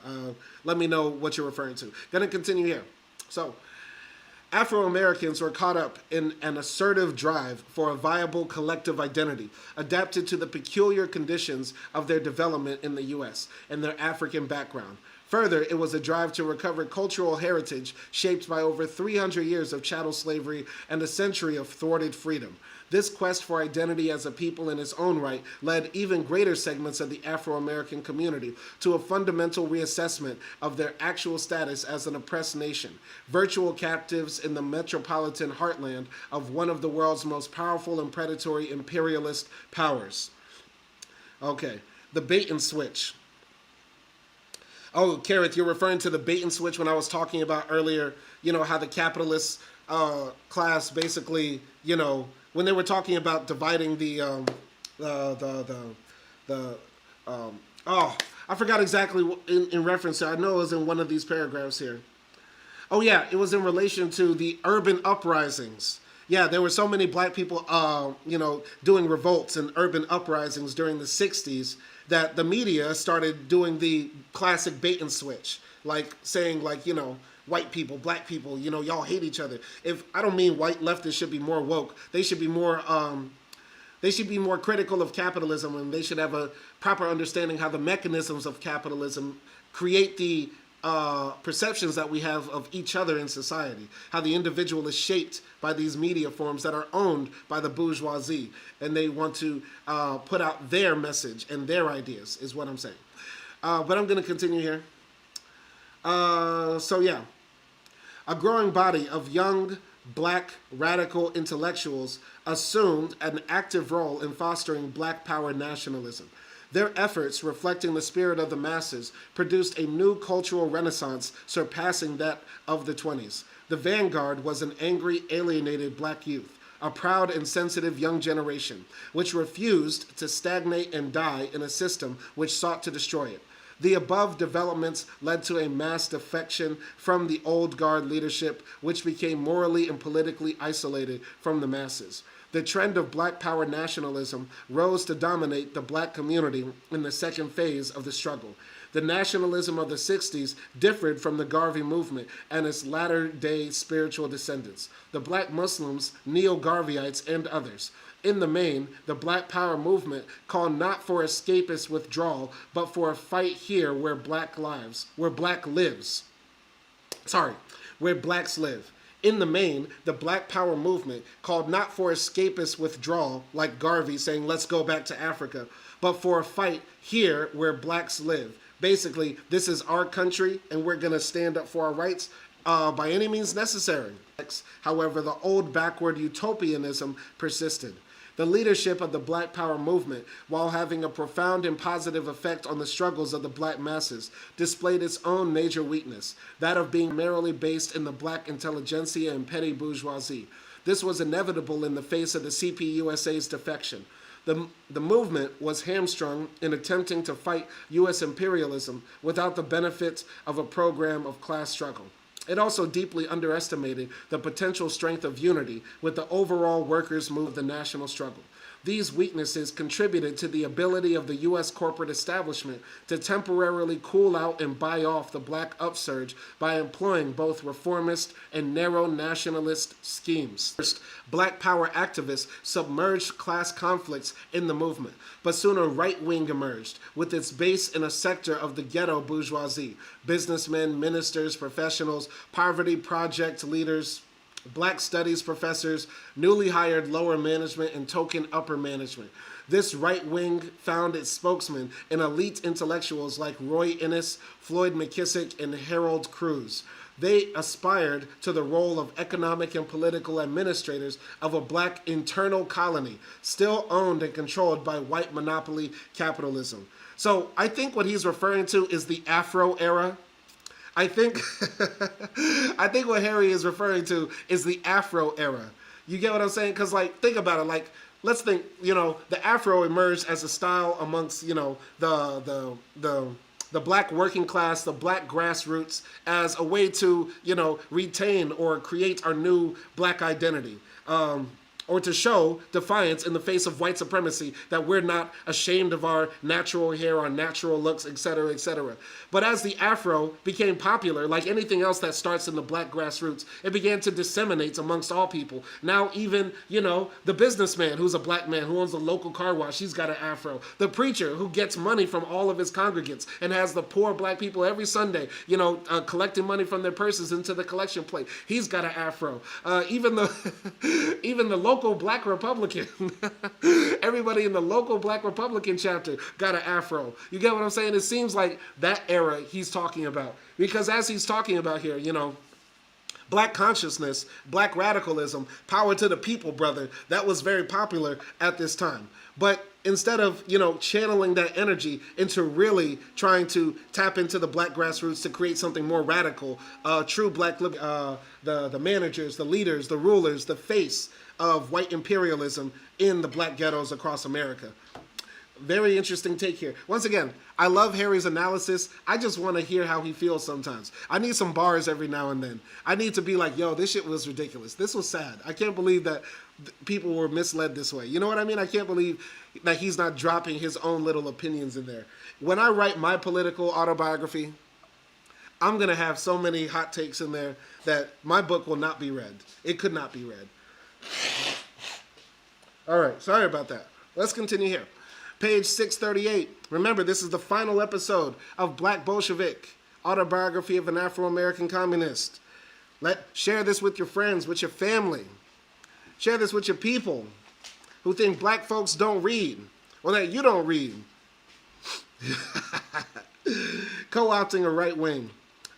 Let me know what you're referring to. Gonna continue here. So, Afro-Americans were caught up in an assertive drive for a viable collective identity, adapted to the peculiar conditions of their development in the U.S. and their African background. Further, it was a drive to recover cultural heritage shaped by over 300 years of chattel slavery and a century of thwarted freedom. This quest for identity as a people in its own right led even greater segments of the Afro-American community to a fundamental reassessment of their actual status as an oppressed nation, virtual captives in the metropolitan heartland of one of the world's most powerful and predatory imperialist powers. Okay, the bait and switch. Oh, Carrot, you're referring to the bait and switch when I was talking about earlier, how the capitalists class basically, when they were talking about dividing the I forgot exactly in reference to. I know it was in one of these paragraphs here. Oh yeah, it was in relation to the urban uprisings. Yeah, there were so many black people, doing revolts and urban uprisings during the '60s that the media started doing the classic bait and switch, like saying white people, black people, y'all hate each other. If I don't mean white leftists should be more woke, they should be more. They should be more critical of capitalism, and they should have a proper understanding how the mechanisms of capitalism create the perceptions that we have of each other in society, how the individual is shaped by these media forms that are owned by the bourgeoisie, and they want to put out their message and their ideas, is what I'm saying. But I'm going to continue here. So yeah, a growing body of young black radical intellectuals assumed an active role in fostering black power nationalism. Their efforts, reflecting the spirit of the masses, produced a new cultural renaissance surpassing that of the 20s. The vanguard was an angry, alienated black youth, a proud and sensitive young generation, which refused to stagnate and die in a system which sought to destroy it. The above developments led to a mass defection from the old guard leadership, which became morally and politically isolated from the masses. The trend of black power nationalism rose to dominate the black community in the second phase of the struggle. The nationalism of the 60s differed from the Garvey movement and its latter-day spiritual descendants, the black Muslims, neo-Garveyites, and others. In the main, the Black Power movement called not for escapist withdrawal, but for a fight here where blacks live. In the main, the Black Power movement called not for escapist withdrawal, like Garvey saying, let's go back to Africa, but for a fight here where blacks live. Basically, this is our country, and we're going to stand up for our rights by any means necessary. However, the old backward utopianism persisted. The leadership of the Black Power movement, while having a profound and positive effect on the struggles of the black masses, displayed its own major weakness, that of being primarily based in the black intelligentsia and petty bourgeoisie. This was inevitable in the face of the CPUSA's defection. The movement was hamstrung in attempting to fight U.S. imperialism without the benefits of a program of class struggle. It also deeply underestimated the potential strength of unity with the overall workers' movement of the national struggle. These weaknesses contributed to the ability of the U.S. corporate establishment to temporarily cool out and buy off the black upsurge by employing both reformist and narrow nationalist schemes. First, black power activists submerged class conflicts in the movement, but soon a right wing emerged, with its base in a sector of the ghetto bourgeoisie, businessmen, ministers, professionals, poverty project leaders, black studies professors, newly hired lower management, and token upper management. This right wing found its spokesman in elite intellectuals like Roy Innis, Floyd McKissick, and Harold Cruz. They aspired to the role of economic and political administrators of a black internal colony, still owned and controlled by white monopoly capitalism. So I think what he's referring to is the Afro era. I think what Harry is referring to is the Afro era. You get what I'm saying? Because, think about it. Let's think, the Afro emerged as a style amongst, the black working class, the black grassroots, as a way to, retain or create our new black identity. Or to show defiance in the face of white supremacy, that we're not ashamed of our natural hair, our natural looks, etc., etc. But as the Afro became popular, like anything else that starts in the black grassroots, it began to disseminate amongst all people. Now even, the businessman who's a black man who owns a local car wash, he's got an Afro. The preacher who gets money from all of his congregants and has the poor black people every Sunday, collecting money from their purses into the collection plate, he's got an Afro. Even the local black Republican, everybody in the local black Republican chapter got an Afro. You get what I'm saying? It seems like that era he's talking about. Because as he's talking about here, black consciousness, black radicalism, power to the people, brother, that was very popular at this time. But instead of, channeling that energy into really trying to tap into the black grassroots to create something more radical, true black, the managers, the leaders, the rulers, the face of white imperialism in the black ghettos across America. Very interesting take here. Once again, I love Harry's analysis. I just want to hear how he feels sometimes. I need some bars every now and then. I need to be like, yo, this shit was ridiculous. This was sad. I can't believe that people were misled this way. You know what I mean? I can't believe that he's not dropping his own little opinions in there. When I write my political autobiography, I'm going to have so many hot takes in there that my book will not be read. It could not be read. All right. Sorry about that. Let's continue here. Page 638. Remember, this is the final episode of Black Bolshevik, Autobiography of an Afro-American Communist. Share this with your friends, with your family. Share this with your people who think black folks don't read, or that you don't read. Co-opting a right wing.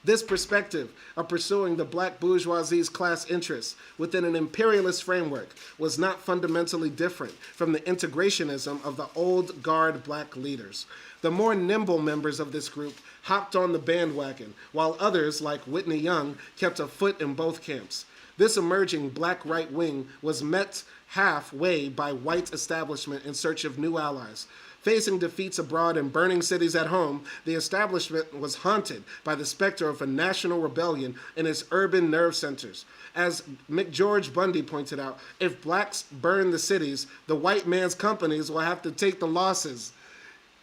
This perspective of pursuing the black bourgeoisie's class interests within an imperialist framework was not fundamentally different from the integrationism of the old guard black leaders. The more nimble members of this group hopped on the bandwagon, while others, like Whitney Young, kept a foot in both camps. This emerging black right wing was met halfway by white establishment in search of new allies. Facing defeats abroad and burning cities at home, the establishment was haunted by the specter of a national rebellion in its urban nerve centers. As McGeorge Bundy pointed out, if blacks burn the cities, the white man's companies will have to take the losses.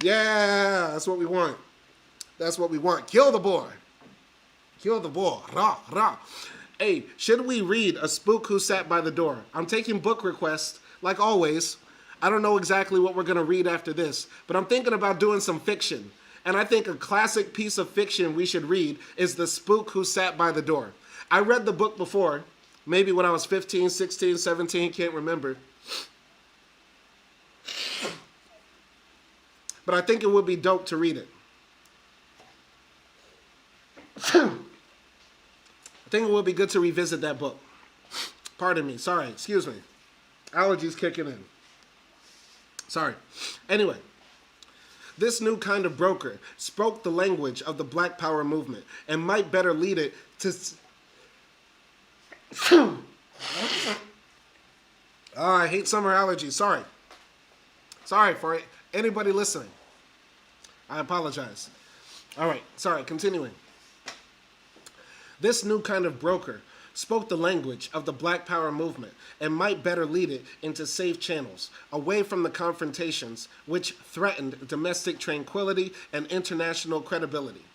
Yeah, that's what we want. That's what we want. Kill the boy. Kill the boy. Rah, rah. Hey, should we read A Spook Who Sat by the Door? I'm taking book requests, like always. I don't know exactly what we're going to read after this, but I'm thinking about doing some fiction. And I think a classic piece of fiction we should read is The Spook Who Sat by the Door. I read the book before, maybe when I was 15, 16, 17, can't remember. But I think it would be dope to read it. I think it would be good to revisit that book. Pardon me. Sorry. Excuse me. Allergies kicking in. Sorry. Anyway, this new kind of broker spoke the language of the Black Power movement and might better lead it to... Oh, I hate summer allergies. Sorry. Sorry for anybody listening. I apologize. All right. Sorry. Continuing. This new kind of broker spoke the language of the Black Power movement and might better lead it into safe channels, away from the confrontations which threatened domestic tranquility and international credibility.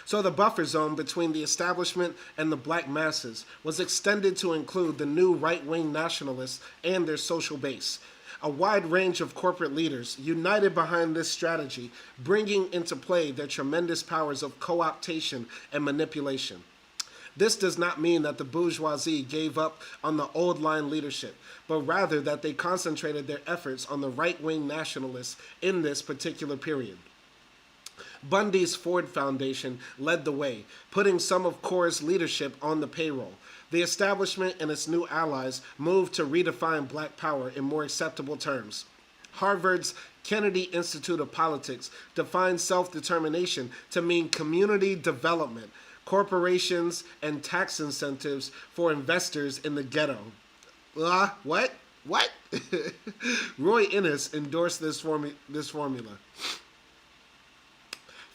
So the buffer zone between the establishment and the black masses was extended to include the new right-wing nationalists and their social base. A wide range of corporate leaders united behind this strategy, bringing into play their tremendous powers of co-optation and manipulation. This does not mean that the bourgeoisie gave up on the old line leadership, but rather that they concentrated their efforts on the right-wing nationalists in this particular period. Bundy's Ford Foundation led the way, putting some of Core's leadership on the payroll. The establishment and its new allies moved to redefine black power in more acceptable terms. Harvard's Kennedy Institute of Politics defined self-determination to mean community development, corporations, and tax incentives for investors in the ghetto. What? What? Roy Innis endorsed this formula.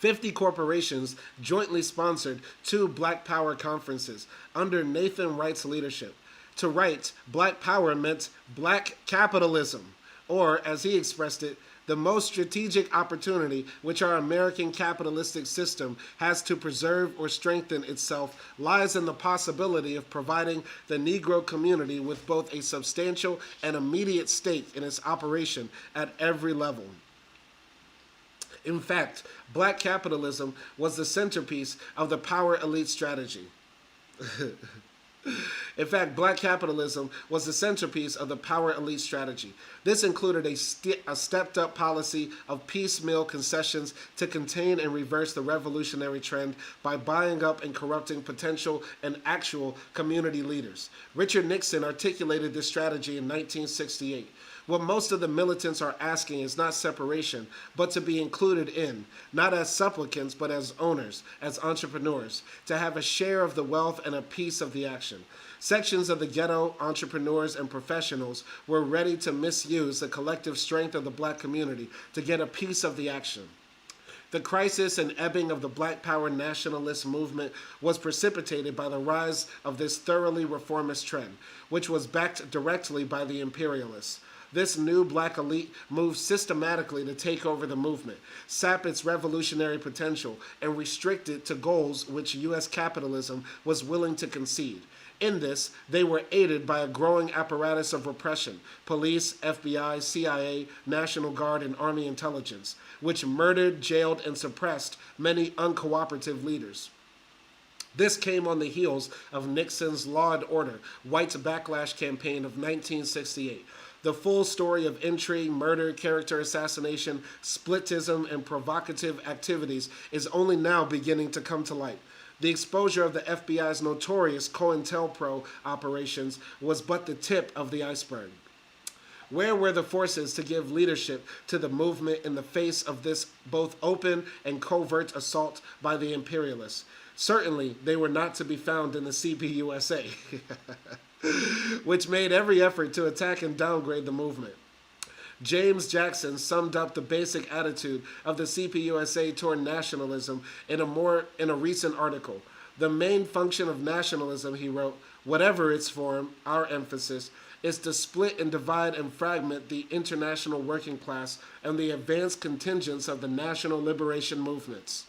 50 corporations jointly sponsored 2 Black Power conferences under Nathan Wright's leadership. To Wright, Black Power meant black capitalism, or, as he expressed it, the most strategic opportunity which our American capitalistic system has to preserve or strengthen itself lies in the possibility of providing the Negro community with both a substantial and immediate stake in its operation at every level. In fact, black capitalism was the centerpiece of the power elite strategy. In fact, black capitalism was the centerpiece of the power elite strategy. This included a stepped-up policy of piecemeal concessions to contain and reverse the revolutionary trend by buying up and corrupting potential and actual community leaders. Richard Nixon articulated this strategy in 1968. What most of the militants are asking is not separation, but to be included in, not as supplicants, but as owners, as entrepreneurs, to have a share of the wealth and a piece of the action. Sections of the ghetto, entrepreneurs, and professionals were ready to misuse the collective strength of the black community to get a piece of the action. The crisis and ebbing of the Black Power nationalist movement was precipitated by the rise of this thoroughly reformist trend, which was backed directly by the imperialists. This new black elite moved systematically to take over the movement, sap its revolutionary potential, and restrict it to goals which U.S. capitalism was willing to concede. In this, they were aided by a growing apparatus of repression, police, FBI, CIA, National Guard, and Army intelligence, which murdered, jailed, and suppressed many uncooperative leaders. This came on the heels of Nixon's Law and Order, White's Backlash campaign of 1968. The full story of intrigue, murder, character assassination, splitism, and provocative activities is only now beginning to come to light. The exposure of the FBI's notorious COINTELPRO operations was but the tip of the iceberg. Where were the forces to give leadership to the movement in the face of this both open and covert assault by the imperialists? Certainly, they were not to be found in the CPUSA, which made every effort to attack and downgrade the movement. James Jackson summed up the basic attitude of the CPUSA toward nationalism in a recent article. The main function of nationalism, he wrote, whatever its form, our emphasis, is to split and divide and fragment the international working class and the advanced contingents of the national liberation movements.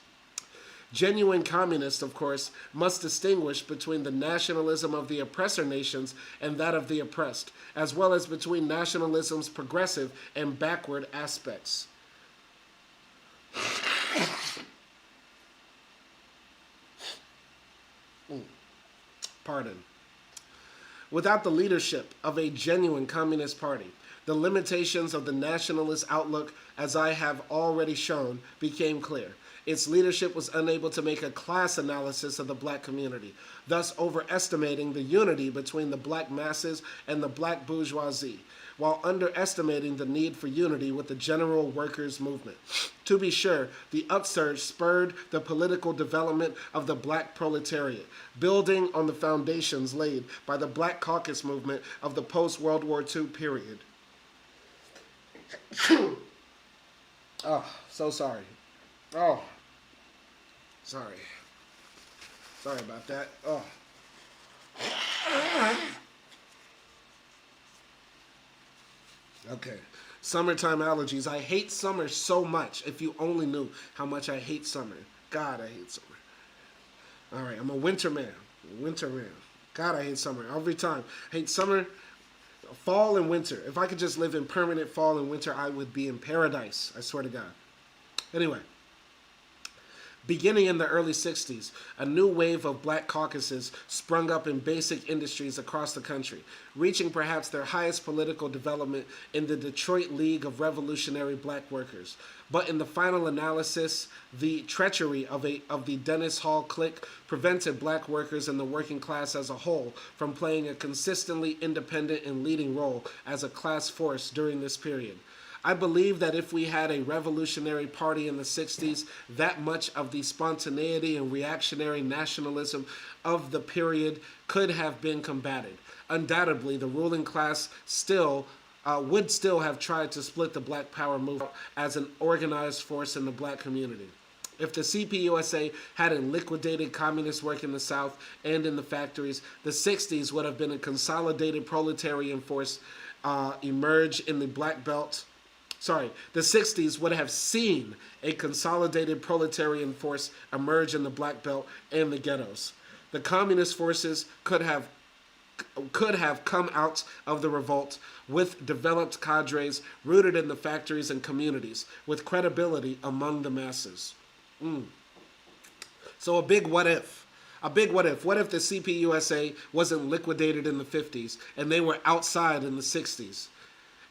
Genuine communists, of course, must distinguish between the nationalism of the oppressor nations and that of the oppressed, as well as between nationalism's progressive and backward aspects. Pardon. Without the leadership of a genuine communist party, the limitations of the nationalist outlook, as I have already shown, became clear. Its leadership was unable to make a class analysis of the black community, thus overestimating the unity between the black masses and the black bourgeoisie, while underestimating the need for unity with the general workers' movement. To be sure, the upsurge spurred the political development of the black proletariat, building on the foundations laid by the Black Caucus movement of the post-World War II period. Oh, so sorry. Oh, sorry. Sorry about that. Oh. Okay. Summertime allergies. I hate summer so much. If you only knew how much I hate summer. God, I hate summer. All right, I'm a winter man. Winter man. God, I hate summer. Every time. I hate summer, fall, and winter. If I could just live in permanent fall and winter, I would be in paradise. I swear to God. Anyway. Beginning in the early 60s, a new wave of black caucuses sprung up in basic industries across the country, reaching perhaps their highest political development in the Detroit League of Revolutionary Black Workers. But in the final analysis, the treachery of the Dennis Hall clique prevented black workers and the working class as a whole from playing a consistently independent and leading role as a class force during this period. I believe that if we had a revolutionary party in the 60s, that much of the spontaneity and reactionary nationalism of the period could have been combated. Undoubtedly, the ruling class would still have tried to split the Black Power movement as an organized force in the black community. If the CPUSA hadn't liquidated communist work in the South and in the factories, the 60s would have been a consolidated proletarian force emerge in the Black Belt. The 60s would have seen a consolidated proletarian force emerge in the Black Belt and the ghettos. The communist forces could have come out of the revolt with developed cadres rooted in the factories and communities, with credibility among the masses. So a big what if. A big what if. What if the CPUSA wasn't liquidated in the 50s and they were outside in the 60s?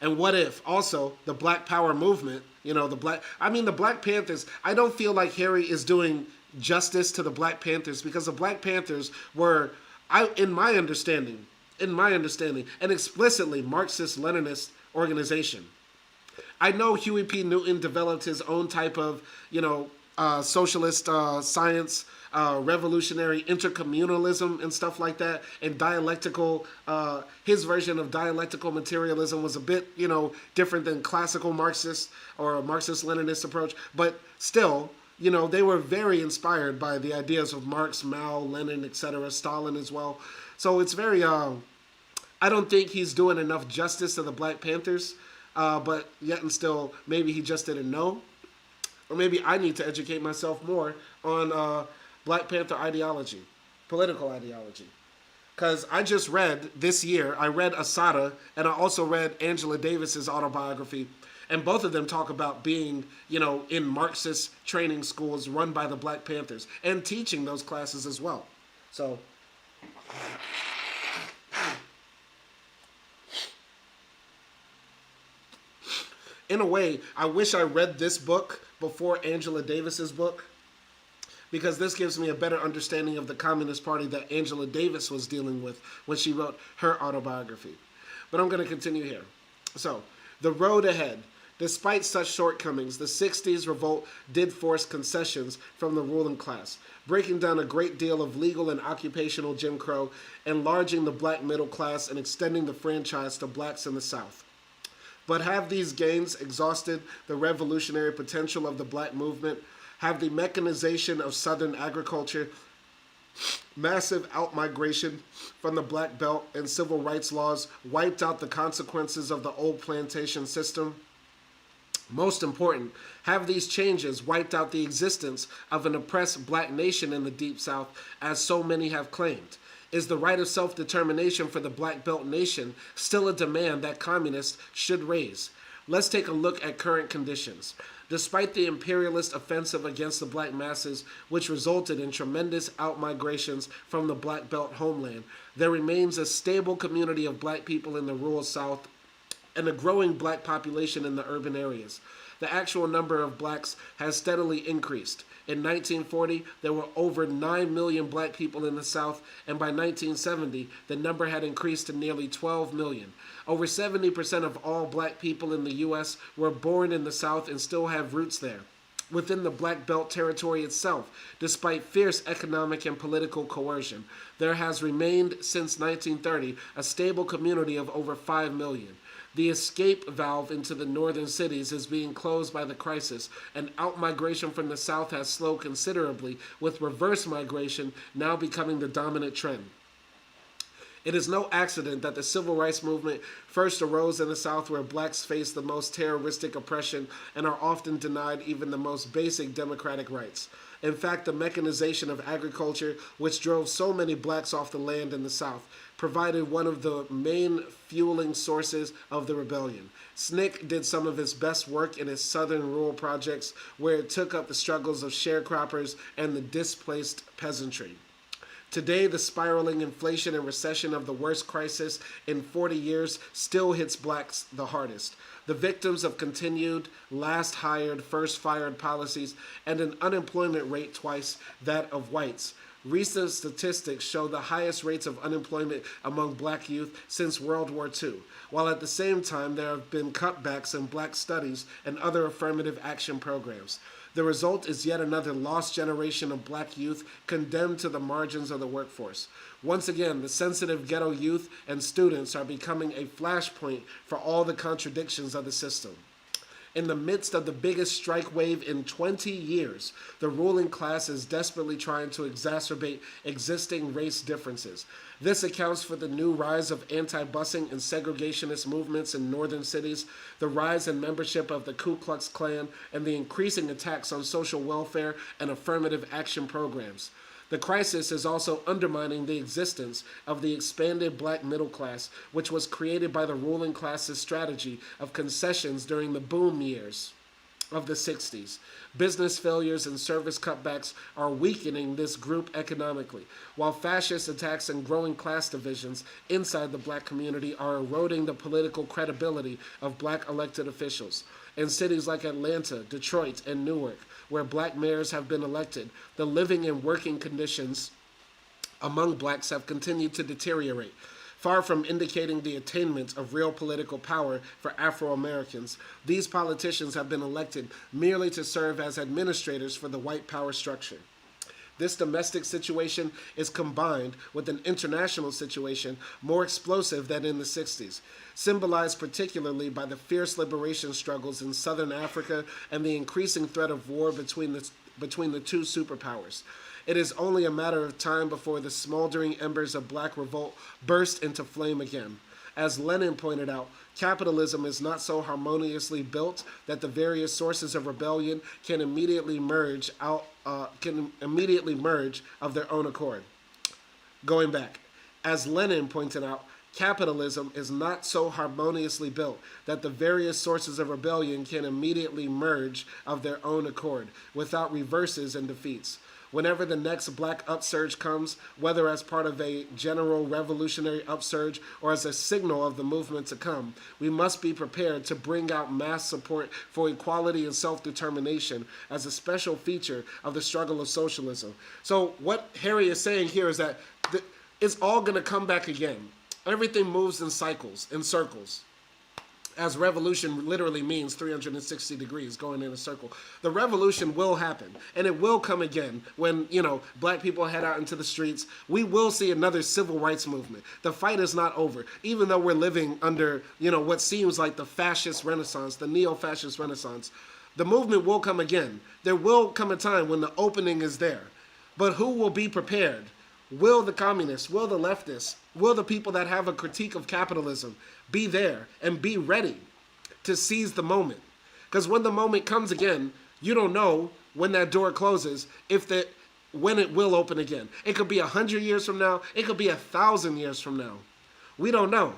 And what if also the Black Power movement, the Black Panthers, I don't feel like Harry is doing justice to the Black Panthers because the Black Panthers were, in my understanding, and explicitly Marxist-Leninist organization. I know Huey P. Newton developed his own type of, socialist science, revolutionary intercommunalism and stuff like that, and dialectical. His version of dialectical materialism was a bit, different than classical Marxist or Marxist-Leninist approach, but still, they were very inspired by the ideas of Marx, Mao, Lenin, etc., Stalin as well. So it's very, I don't think he's doing enough justice to the Black Panthers, but yet and still, maybe he just didn't know. Or maybe I need to educate myself more on Black Panther ideology, political ideology. Because I just read this year, I read Asada, and I also read Angela Davis's autobiography. And both of them talk about being, in Marxist training schools run by the Black Panthers and teaching those classes as well. So, in a way, I wish I read this book before Angela Davis's book, because this gives me a better understanding of the Communist Party that Angela Davis was dealing with when she wrote her autobiography. But I'm going to continue here. So, the road ahead. Despite such shortcomings, the 60s revolt did force concessions from the ruling class, breaking down a great deal of legal and occupational Jim Crow, enlarging the black middle class, and extending the franchise to blacks in the South. But have these gains exhausted the revolutionary potential of the black movement? Have the mechanization of Southern agriculture, massive outmigration from the Black Belt, and civil rights laws wiped out the consequences of the old plantation system? Most important, have these changes wiped out the existence of an oppressed black nation in the Deep South, as so many have claimed? Is the right of self-determination for the Black Belt nation still a demand that communists should raise? Let's take a look at current conditions. Despite the imperialist offensive against the black masses, which resulted in tremendous outmigrations from the Black Belt homeland, there remains a stable community of black people in the rural South and a growing black population in the urban areas. The actual number of blacks has steadily increased. In 1940, there were over 9 million black people in the South, and by 1970, the number had increased to nearly 12 million. Over 70% of all black people in the U.S. were born in the South and still have roots there, within the Black Belt territory itself. Despite fierce economic and political coercion, there has remained since 1930 a stable community of over 5 million. The escape valve into the northern cities is being closed by the crisis, and outmigration from the South has slowed considerably, with reverse migration now becoming the dominant trend. It is no accident that the civil rights movement first arose in the South, where blacks face the most terroristic oppression and are often denied even the most basic democratic rights. In fact, the mechanization of agriculture, which drove so many blacks off the land in the South, provided one of the main fueling sources of the rebellion. SNCC did some of its best work in its southern rural projects, where it took up the struggles of sharecroppers and the displaced peasantry. Today, the spiraling inflation and recession of the worst crisis in 40 years still hits blacks the hardest. The victims of continued last hired, first fired policies and an unemployment rate twice that of whites. Recent statistics show the highest rates of unemployment among black youth since World War II, while at the same time there have been cutbacks in black studies and other affirmative action programs. The result is yet another lost generation of black youth condemned to the margins of the workforce. Once again, the sensitive ghetto youth and students are becoming a flashpoint for all the contradictions of the system. In the midst of the biggest strike wave in 20 years, the ruling class is desperately trying to exacerbate existing race differences. This accounts for the new rise of anti-busing and segregationist movements in northern cities, the rise in membership of the Ku Klux Klan, and the increasing attacks on social welfare and affirmative action programs. The crisis is also undermining the existence of the expanded black middle class, which was created by the ruling class's strategy of concessions during the boom years of the 60s. Business failures and service cutbacks are weakening this group economically, while fascist attacks and growing class divisions inside the black community are eroding the political credibility of black elected officials. In cities like Atlanta, Detroit, and Newark, where black mayors have been elected, the living and working conditions among blacks have continued to deteriorate. Far from indicating the attainment of real political power for Afro-Americans, these politicians have been elected merely to serve as administrators for the white power structure. This domestic situation is combined with an international situation more explosive than in the 60s, symbolized particularly by the fierce liberation struggles in southern Africa and the increasing threat of war between the two superpowers. It is only a matter of time before the smoldering embers of black revolt burst into flame again. As Lenin pointed out, capitalism is not so harmoniously built that the various sources of rebellion can immediately merge of their own accord. Going back, as Lenin pointed out, capitalism is not so harmoniously built that the various sources of rebellion can immediately merge of their own accord, without reverses and defeats. Whenever the next black upsurge comes, whether as part of a general revolutionary upsurge or as a signal of the movement to come, we must be prepared to bring out mass support for equality and self-determination as a special feature of the struggle of socialism. So what Harry is saying here is that it's all going to come back again. Everything moves in cycles, in circles. As revolution literally means 360 degrees going in a circle. The revolution will happen, and it will come again when, black people head out into the streets. We will see another civil rights movement. The fight is not over, even though we're living under, what seems like the fascist renaissance, the neo-fascist renaissance. The movement will come again. There will come a time when the opening is there. But who will be prepared? Will the communists, will the leftists, will the people that have a critique of capitalism be there and be ready to seize the moment? Because when the moment comes again, you don't know when that door closes when it will open again. It could be 100 years from now. It could be 1,000 years from now. We don't know.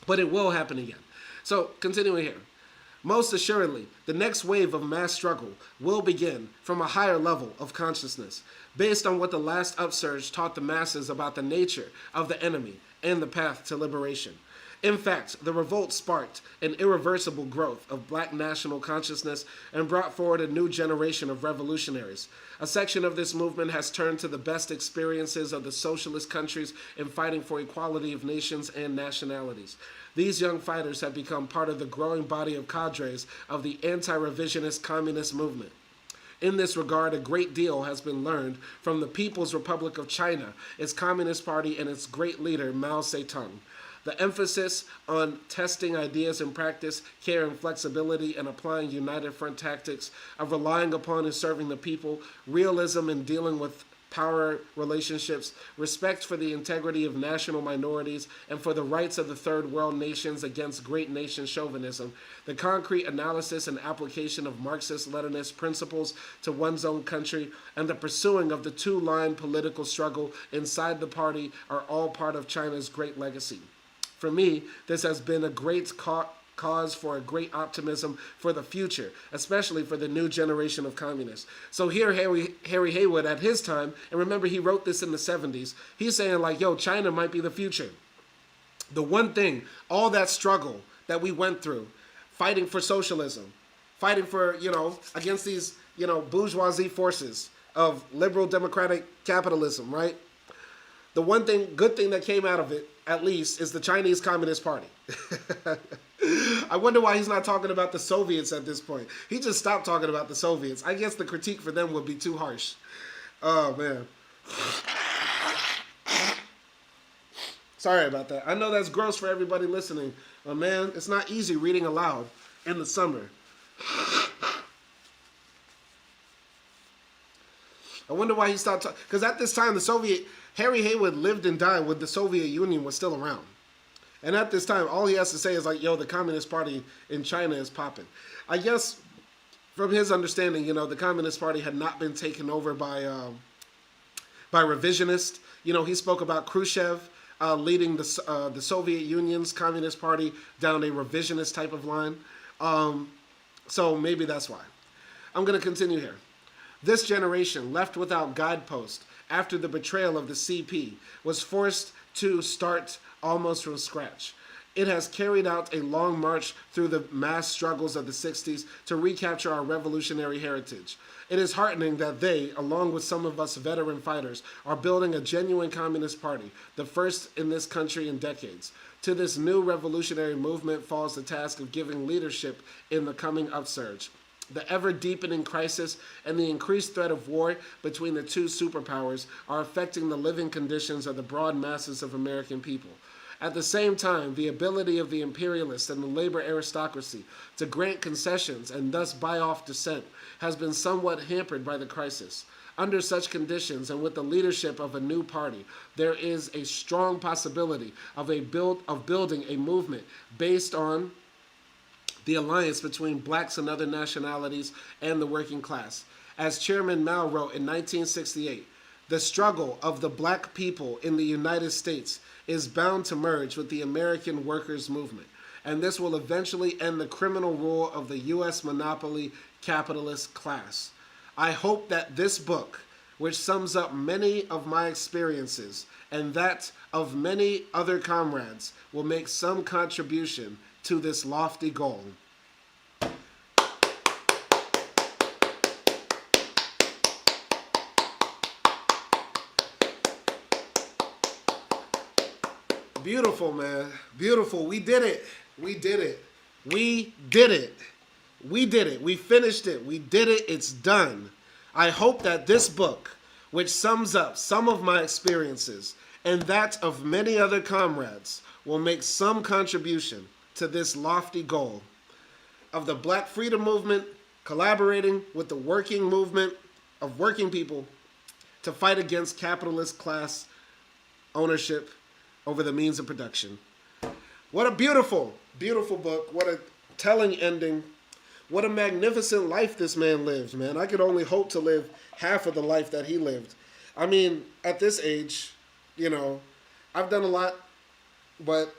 But it will happen again. So continuing here. Most assuredly, the next wave of mass struggle will begin from a higher level of consciousness, based on what the last upsurge taught the masses about the nature of the enemy and the path to liberation. In fact, the revolt sparked an irreversible growth of black national consciousness and brought forward a new generation of revolutionaries. A section of this movement has turned to the best experiences of the socialist countries in fighting for equality of nations and nationalities. These young fighters have become part of the growing body of cadres of the anti-revisionist communist movement. In this regard, a great deal has been learned from the People's Republic of China, its Communist Party, and its great leader, Mao Zedong. The emphasis on testing ideas in practice, care and flexibility, and applying united front tactics, of relying upon and serving the people, realism in dealing with power relationships, respect for the integrity of national minorities and for the rights of the third world nations against great nation chauvinism, the concrete analysis and application of Marxist-Leninist principles to one's own country, and the pursuing of the two-line political struggle inside the party are all part of China's great legacy. For me, this has been a great cause for a great optimism for the future, especially for the new generation of communists. So here Harry Haywood at his time, and remember he wrote this in the 70s, he's saying like, China might be the future. The one thing, all that struggle that we went through, fighting for socialism, fighting for, against these, bourgeoisie forces of liberal democratic capitalism, right? The one thing, good thing that came out of it, at least, is the Chinese Communist Party. I wonder why he's not talking about the Soviets at this point. He just stopped talking about the Soviets. I guess the critique for them would be too harsh. Oh, man. Sorry about that. I know that's gross for everybody listening. But, man, it's not easy reading aloud in the summer. I wonder why he stopped talking. Because at this time, Harry Haywood lived and died when the Soviet Union was still around. And at this time, all he has to say is like, the Communist Party in China is popping. I guess from his understanding, the Communist Party had not been taken over by revisionists. He spoke about Khrushchev leading the Soviet Union's Communist Party down a revisionist type of line. So maybe that's why. I'm going to continue here. This generation, left without guidepost after the betrayal of the CP, was forced to start almost from scratch. It has carried out a long march through the mass struggles of the 60s to recapture our revolutionary heritage. It is heartening that they, along with some of us veteran fighters, are building a genuine communist party, the first in this country in decades. To this new revolutionary movement falls the task of giving leadership in the coming upsurge. The ever-deepening crisis and the increased threat of war between the two superpowers are affecting the living conditions of the broad masses of American people. At the same time, the ability of the imperialists and the labor aristocracy to grant concessions and thus buy off dissent has been somewhat hampered by the crisis. Under such conditions and with the leadership of a new party, there is a strong possibility of building a movement based on the alliance between blacks and other nationalities and the working class. As Chairman Mao wrote in 1968, the struggle of the black people in the United States is bound to merge with the American workers' movement, and this will eventually end the criminal rule of the U.S. monopoly capitalist class. I hope that this book, which sums up many of my experiences and that of many other comrades, will make some contribution to this lofty goal. Beautiful, man. Beautiful. We did it. We did it. We did it. We did it. We finished it. We did it. It's done. I hope that this book, which sums up some of my experiences and that of many other comrades, will make some contribution to this lofty goal of the Black freedom movement collaborating with the working movement of working people to fight against capitalist class ownership over the means of production. What a beautiful, beautiful book. What a telling ending. What a magnificent life this man lived, man. I could only hope to live half of the life that he lived. I mean, at this age, you know, I've done a lot, but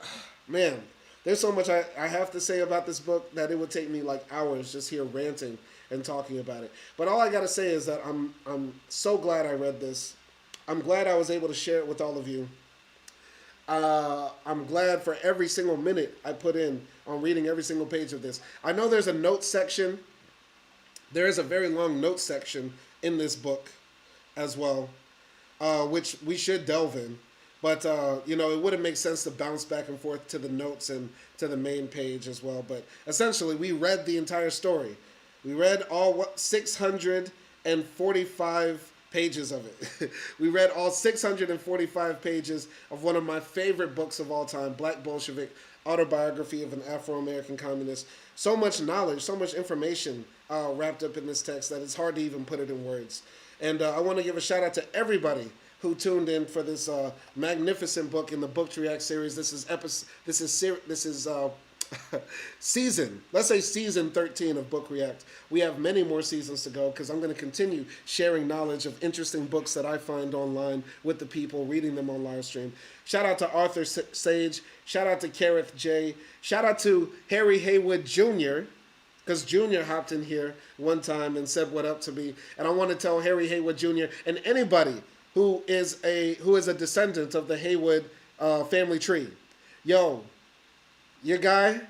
man, there's so much I have to say about this book that it would take me like hours just here ranting and talking about it. But all I got to say is that I'm so glad I read this. I'm glad I was able to share it with all of you. I'm glad for every single minute I put in on reading every single page of this. I know there's a notes section. There is a very long notes section in this book as well, which we should delve in. But, you know, it wouldn't make sense to bounce back and forth to the notes and to the main page as well. But essentially, we read the entire story. We read all 645 pages of it. We read all 645 pages of one of my favorite books of all time, Black Bolshevik, Autobiography of an Afro-American Communist. So much knowledge, so much information wrapped up in this text that it's hard to even put it in words. And I want to give a shout out to everybody who tuned in for this magnificent book in the Book to React series. This is season, let's say season 13 of Book React. We have many more seasons to go because I'm going to continue sharing knowledge of interesting books that I find online with the people, reading them on live stream. Shout out to Arthur Sage. Shout out to Kareth J. Shout out to Harry Haywood Jr., because Jr. hopped in here one time and said what up to me. And I want to tell Harry Haywood Jr. and anybody who is a descendant of the Haywood family tree, yo, your guy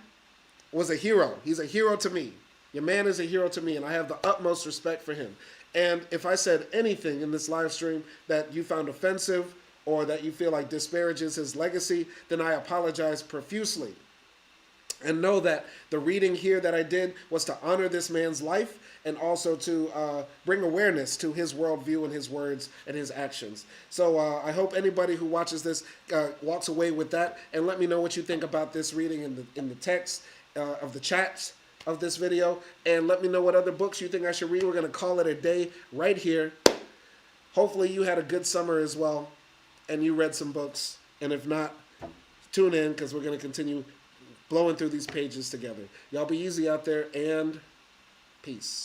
was a hero. He's a hero to me. Your man is a hero to me, and I have the utmost respect for him. And if I said anything in this live stream that you found offensive or that you feel like disparages his legacy, then I apologize profusely. And know that the reading here that I did was to honor this man's life and also to bring awareness to his worldview and his words and his actions. So I hope anybody who watches this walks away with that, and let me know what you think about this reading in the text of the chats of this video, and let me know what other books you think I should read. We're going to call it a day right here. Hopefully you had a good summer as well, and you read some books, and if not, tune in because we're going to continue blowing through these pages together. Y'all be easy out there, and peace.